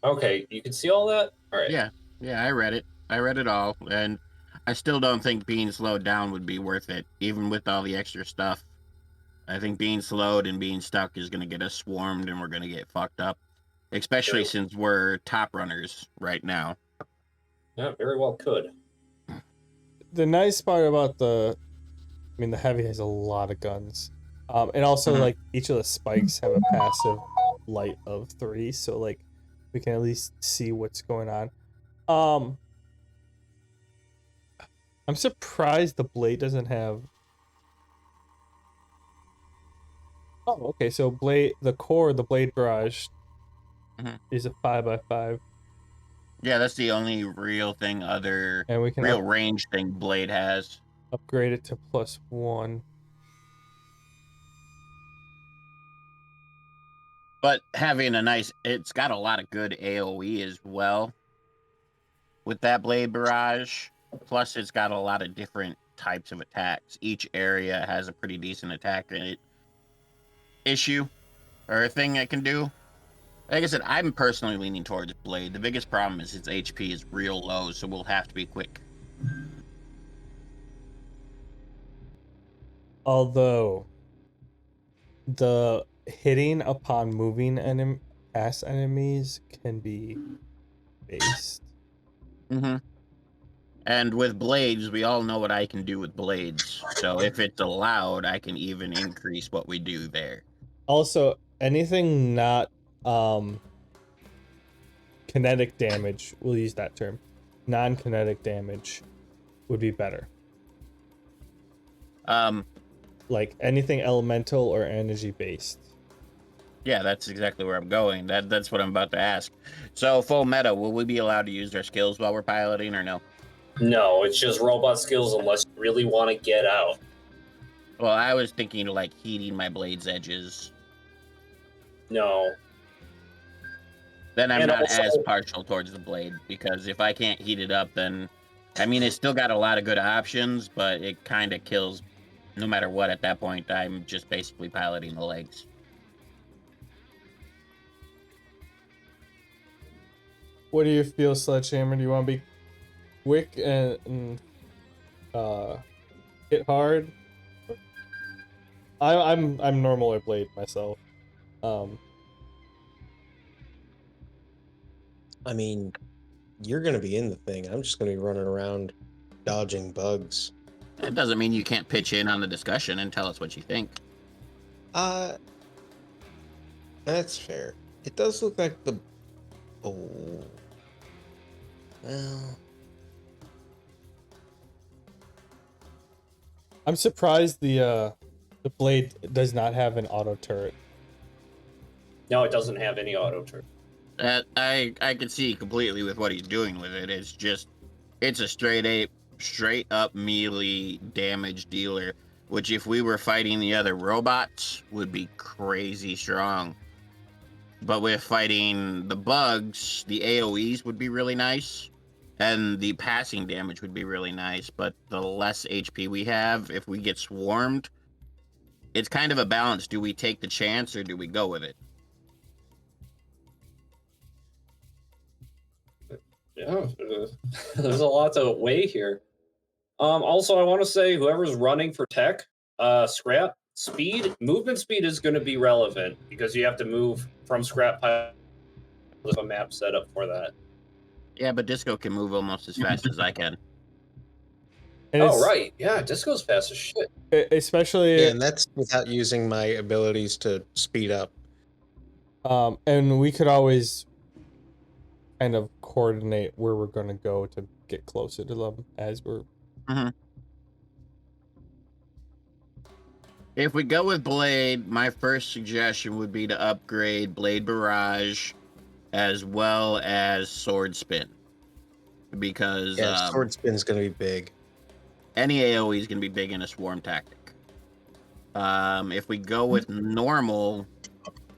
Okay, you can see all that? All right. Yeah, I read it. I read it all, and I still don't think being slowed down would be worth it, even with all the extra stuff. I think being slowed and being stuck is going to get us swarmed, and we're going to get fucked up, especially Very- since we're top runners right now. Yeah, very well could. The nice part about the heavy has a lot of guns. And also, Mhm. like, each of the spikes have a passive light of 3, so, like, we can at least see what's going on. I'm surprised the blade doesn't have... Oh, okay, so the blade barrage Mhm. is a 5x5. Yeah, that's the only real thing And we can real range thing Blade has. upgrade it to +1. But having it's got a lot of good AoE as well with that Blade Barrage. Plus, it's got a lot of different types of attacks. Each area has a pretty decent attack issue or a thing it can do. Like I said, I'm personally leaning towards Blade. The biggest problem is its HP is real low, so we'll have to be quick. Although, the hitting upon moving past enemies can be based. Mm-hmm. And with blades, we all know what I can do with blades. So if it's allowed, I can even increase what we do there. Also, anything not kinetic damage, we'll use that term. Non-kinetic damage would be better. Like anything elemental or energy based. Yeah, that's exactly where I'm going. That's what I'm about to ask. So, full meta, will we be allowed to use our skills while we're piloting or no? No, it's just robot skills unless you really want to get out. Well, I was thinking like heating my blade's edges. No. Then I'm And not also- as partial towards the blade, because if I can't heat it up, then... I mean, it's still got a lot of good options, but it kind of kills no matter what at that point. I'm just basically piloting the legs. What do you feel, Sledgehammer? Do you want to be quick and hit hard? I'm normal blade myself. I mean, you're gonna be in the thing. I'm just gonna be running around dodging bugs. That doesn't mean you can't pitch in on the discussion and tell us what you think. That's fair. It does look like the. Oh. Well. I'm surprised the blade does not have an auto turret. No, it doesn't have any auto turn. I can see completely with what he's doing with it. It's a straight up melee damage dealer, which if we were fighting the other robots would be crazy strong. But with fighting the bugs, the AoEs would be really nice, and the passing damage would be really nice. But the less HP we have, if we get swarmed, it's kind of a balance. Do we take the chance or do we go with it? Yeah, there's a lot to weigh here. Also, I want to say whoever's running for tech, scrap movement speed is going to be relevant because you have to move from scrap pile to a map set up for that. Yeah, but Disco can move almost as fast as I can. And Oh, right. Yeah, Disco's fast as shit. Especially. Yeah, and that's without using my abilities to speed up. And we could always kind of coordinate where we're going to go to get closer to them as we're. Mm-hmm. If we go with Blade, my first suggestion would be to upgrade Blade Barrage as well as Sword Spin. Because Sword Spin's going to be big. Any AoE is going to be big in a swarm tactic. If we go with normal,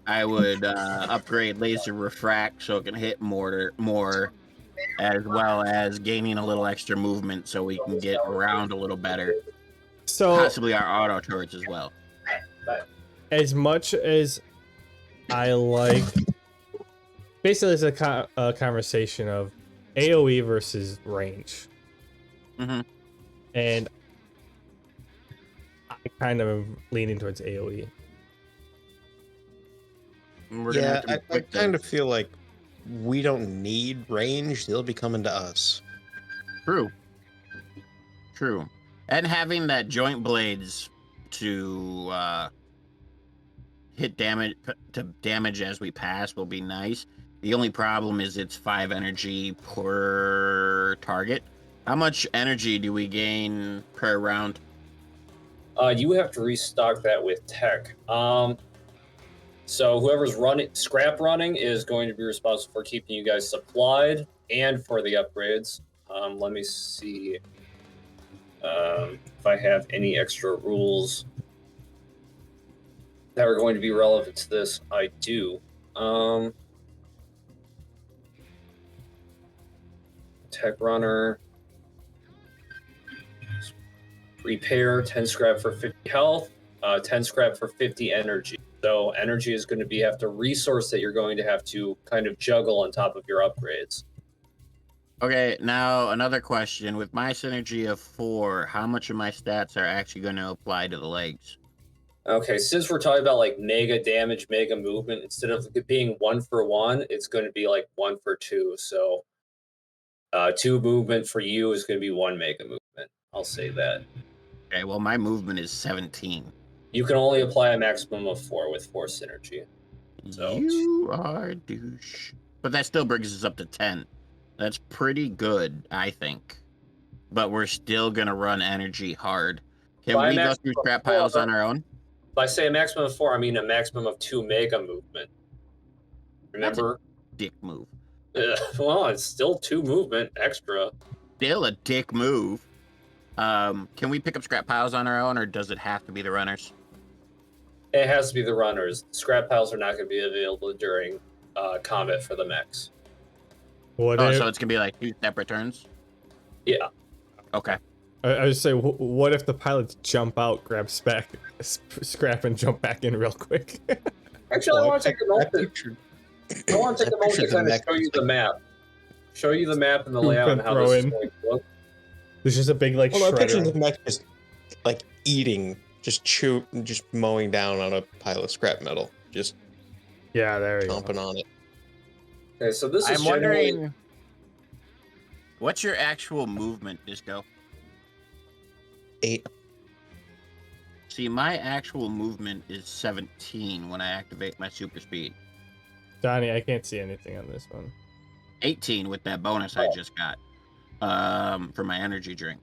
I would upgrade Laser Refract so it can hit more, as well as gaining a little extra movement so we can get around a little better. So possibly our auto turrets as well. As much as I like, basically, it's a conversation of AoE versus range. Mm-hmm. And I kind of am leaning towards AoE. Yeah, I kind of feel like we don't need range. They'll be coming to us. True. And having that joint blades to hit damage as we pass will be nice. The only problem is it's 5 energy per target. How much energy do we gain per round? You have to restock that with tech. So whoever's scrap running is going to be responsible for keeping you guys supplied and for the upgrades. Let me see if I have any extra rules that are going to be relevant to this. I do. Tech runner. Repair, 10 scrap for 50 health, 10 scrap for 50 energy. So energy is going to have to resource that you're going to have to kind of juggle on top of your upgrades. Okay, now another question. With my synergy of 4, how much of my stats are actually going to apply to the legs? Okay, since we're talking about like mega damage, mega movement, instead of it being 1 for 1, it's going to be like 1 for 2. So 2 movement for you is going to be 1 mega movement. I'll say that. Okay, well, my movement is 17. You can only apply a maximum of 4 with 4 synergy. So. You are a douche. But that still brings us up to 10. That's pretty good, I think. But we're still going to run energy hard. Can we go through scrap piles on our own? If I say a maximum of 4, I mean a maximum of 2 mega movement. Remember? Dick move. Well, it's still 2 movement extra. Still a dick move. Can we pick up scrap piles on our own, or does it have to be the runners? It has to be the runners. Scrap piles are not going to be available during combat for the mechs. So it's going to be like 2 separate turns? Yeah. Okay. I would say, what if the pilots jump out, grab scrap, and jump back in real quick? Actually, I want to take a moment to kind of show you the map. Show you the map and the layout and how this is going to look. There's just a big, like, I'm picturing shredder. the mech just, like, eating just mowing down on a pile of scrap metal, just Yeah, there we chomping go. on it. Okay, so this is I'm generally... wondering, what's your actual movement, Disco? 8. See, my actual movement is 17 when I activate my super speed. Donnie, I can't see anything on this one. 18 with that bonus I just got for my energy drink.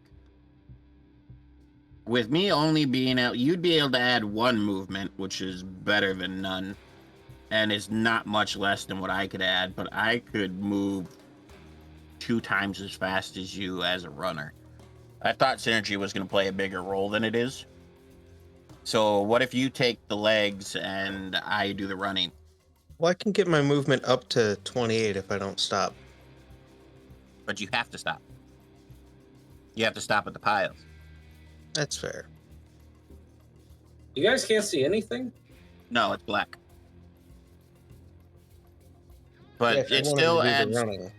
With me only being out, you'd be able to add 1 movement, which is better than none, and is not much less than what I could add, but I could move 2 times as fast as you as a runner. I thought synergy was going to play a bigger role than it is. So what if you take the legs and I do the running? Well, I can get my movement up to 28 if I don't stop. But you have to stop. You have to stop at the piles. That's fair. You guys can't see anything? No, it's black. But Yeah, if you it wanted still to do the adds. running.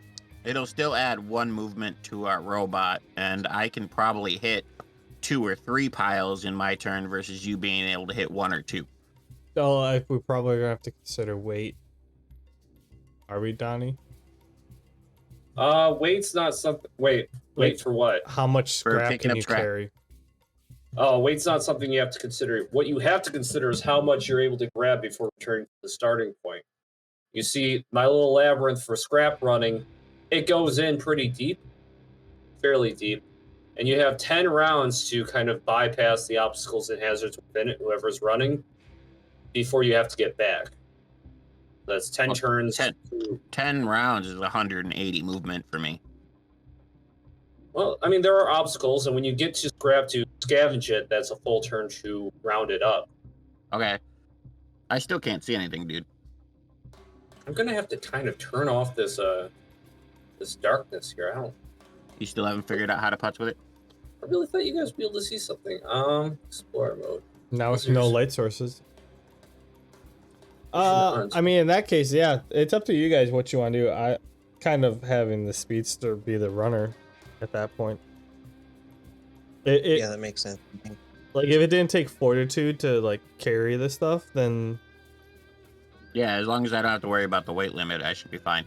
It'll still add 1 movement to our robot, and I can probably hit 2 or 3 piles in my turn versus you being able to hit 1 or 2. Oh, we're probably gonna have to consider weight. Are we, Donnie? Weight's not something... Weight Like, for what? how much For scrap picking can up you scrap. carry? Oh, weight's not something you have to consider. What you have to consider is how much you're able to grab before returning to the starting point. You see, my little labyrinth for scrap running, it goes in pretty deep, fairly deep, and you have 10 rounds to kind of bypass the obstacles and hazards within it, whoever's running, before you have to get back. That's 10 Well, turns. 10 rounds is 180 movement for me. Well, I mean, there are obstacles, and when you get to scrap to scavenge it, that's a full turn to round it up. Okay. I still can't see anything, dude. I'm gonna have to kind of turn off this this darkness here. You still haven't figured out how to putz with it? I really thought you guys would be able to see something. Explorer mode. Now with Scissors. no light sources. Sure. I mean, in that case, yeah, it's up to you guys what you want to do. I kind of having the speedster be the runner at that point. Yeah, that makes sense. Like, if it didn't take fortitude to like carry this stuff, then Yeah, as long as I don't have to worry about the weight limit, I should be fine.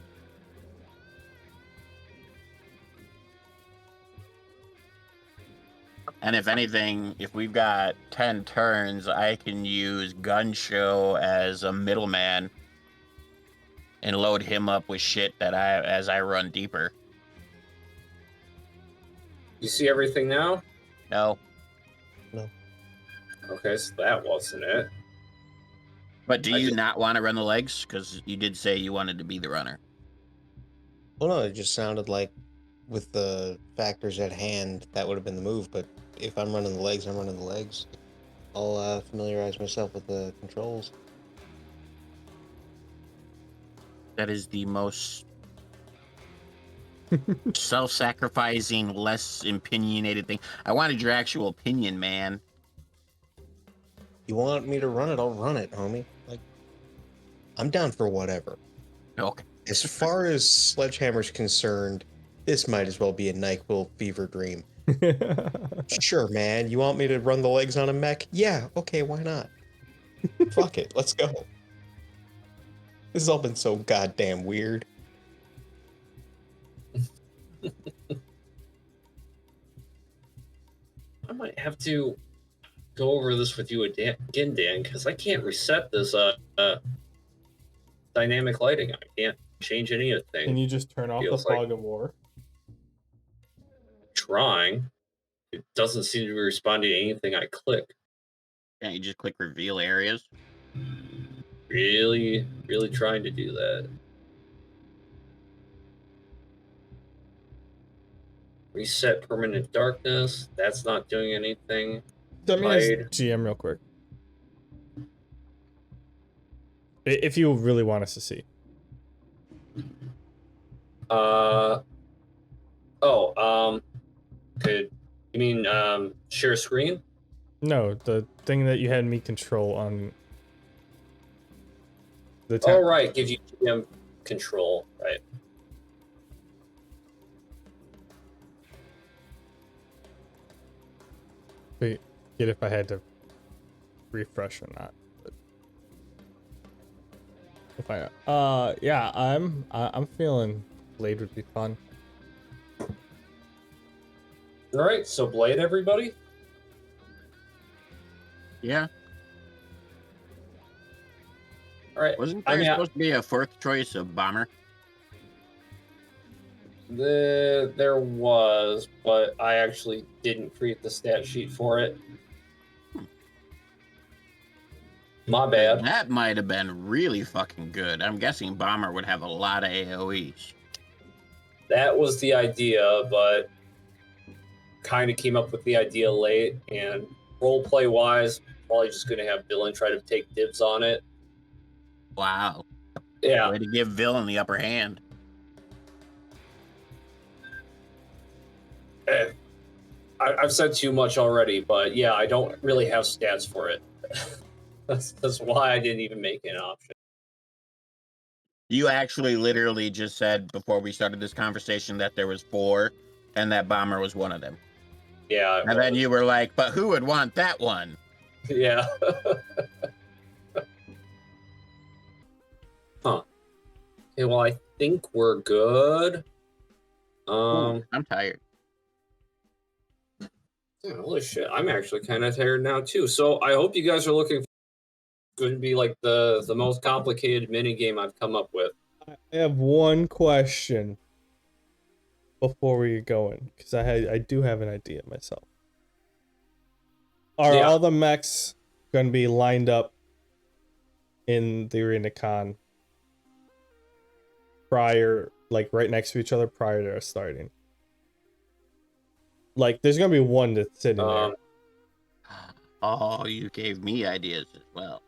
And if anything, if we've got 10 turns, I can use Gun Show as a middleman and load him up with shit that as I run deeper. You see everything now? No. Okay, so that wasn't it. But do I you just- not want to run the legs? Because you did say you wanted to be the runner. Well, no, it just sounded like with the factors at hand, that would have been the move. But if I'm running the legs, I'm running the legs. I'll familiarize myself with the controls. That is the most self-sacrificing, less opinionated thing. I wanted your actual opinion, man. You want me to run it? I'll run it, homie. Like, I'm down for whatever. Okay. As far as Sledgehammer's concerned, this might as well be a NyQuil fever dream. Sure, man. You want me to run the legs on a mech? Yeah, okay, why not? Fuck it, let's go. This has all been so goddamn weird. I might have to go over this with you again, Dan, because I can't reset this dynamic lighting. I can't change anything. can you just turn off the Feels like- fog of war? Trying. It doesn't seem to be responding to anything I click. Can't you just click reveal areas? Really, really trying to do that. Reset permanent darkness. That's not doing anything. Let me ask Hide. GM real quick. If you really want us to see. Could you mean share screen? No, the thing that you had me control on the Oh, right, gives you GM control, right? Wait, get if I had to refresh or not. But we'll find out. Yeah, I'm feeling Blade would be fun. All right, so Blade, everybody. Yeah. All right. Wasn't there supposed to be a fourth choice of bomber? There was, but I actually didn't create the stat sheet for it. My bad. That might have been really fucking good. I'm guessing bomber would have a lot of AoEs. That was the idea, but kind of came up with the idea late, and roleplay wise, probably just gonna have Dylan try to take dibs on it. Wow. Yeah. Way to give Villain the upper hand. I've said too much already, but yeah, I don't really have stats for it. That's why I didn't even make it an option. You actually literally just said before we started this conversation that there was 4 and that bomber was one of them. Yeah. And then you were like, but who would want that one? Yeah. Huh. Okay, well, I think we're good. I'm tired. Yeah, holy shit, I'm actually kind of tired now too. So I hope you guys are looking for going to be like the most complicated mini game I've come up with. I have one question before we get going, because I do have an idea myself. Are all the mechs going to be lined up in the arena con prior, like right next to each other prior to starting? Like, there's going to be one that's sitting there. Oh, you gave me ideas as well.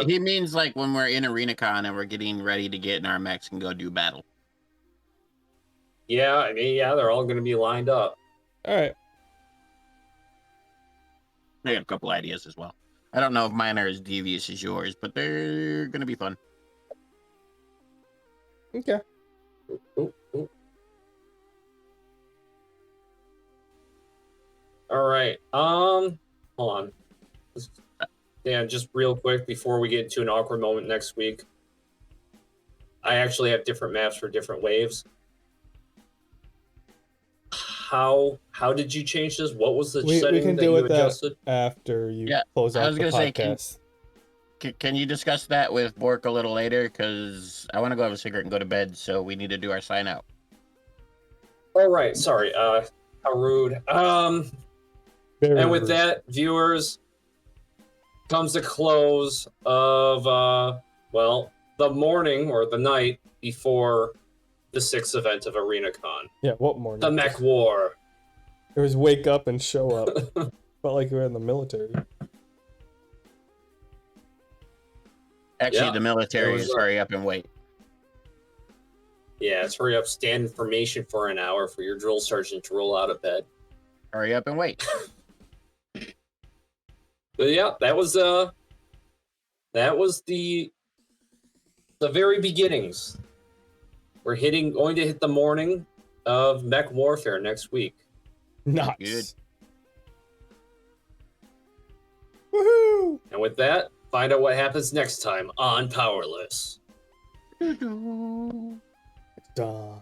He means like when we're in ArenaCon and we're getting ready to get in our mechs and go do battle. Yeah, I mean, yeah, they're all going to be lined up. All right. I got a couple ideas as well. I don't know if mine are as devious as yours, but they're going to be fun. Okay. Ooh. All right. Hold on. Dan, just real quick before we get into an awkward moment next week. I actually have different maps for different waves. How did you change this? What was the setting that you adjusted? After you close out the podcast. Can you discuss that with Bork a little later? Because I want to go have a cigarette and go to bed, so we need to do our sign out. All right. Sorry. How rude. And with that, viewers, comes the close of, the morning or the night before the 6th event of ArenaCon. Yeah, what morning? The Mech War. It was wake up and show up. Felt like we were in the military. Actually, the military is hurry up and wait. Yeah, it's hurry up, stand in formation for an hour for your drill sergeant to roll out of bed. Hurry up and wait. But yeah, that was the very beginnings. We're going to hit the morning of Mech Warfare next week. Nice. Good. Woohoo! And with that, find out what happens next time on Powerless. Done.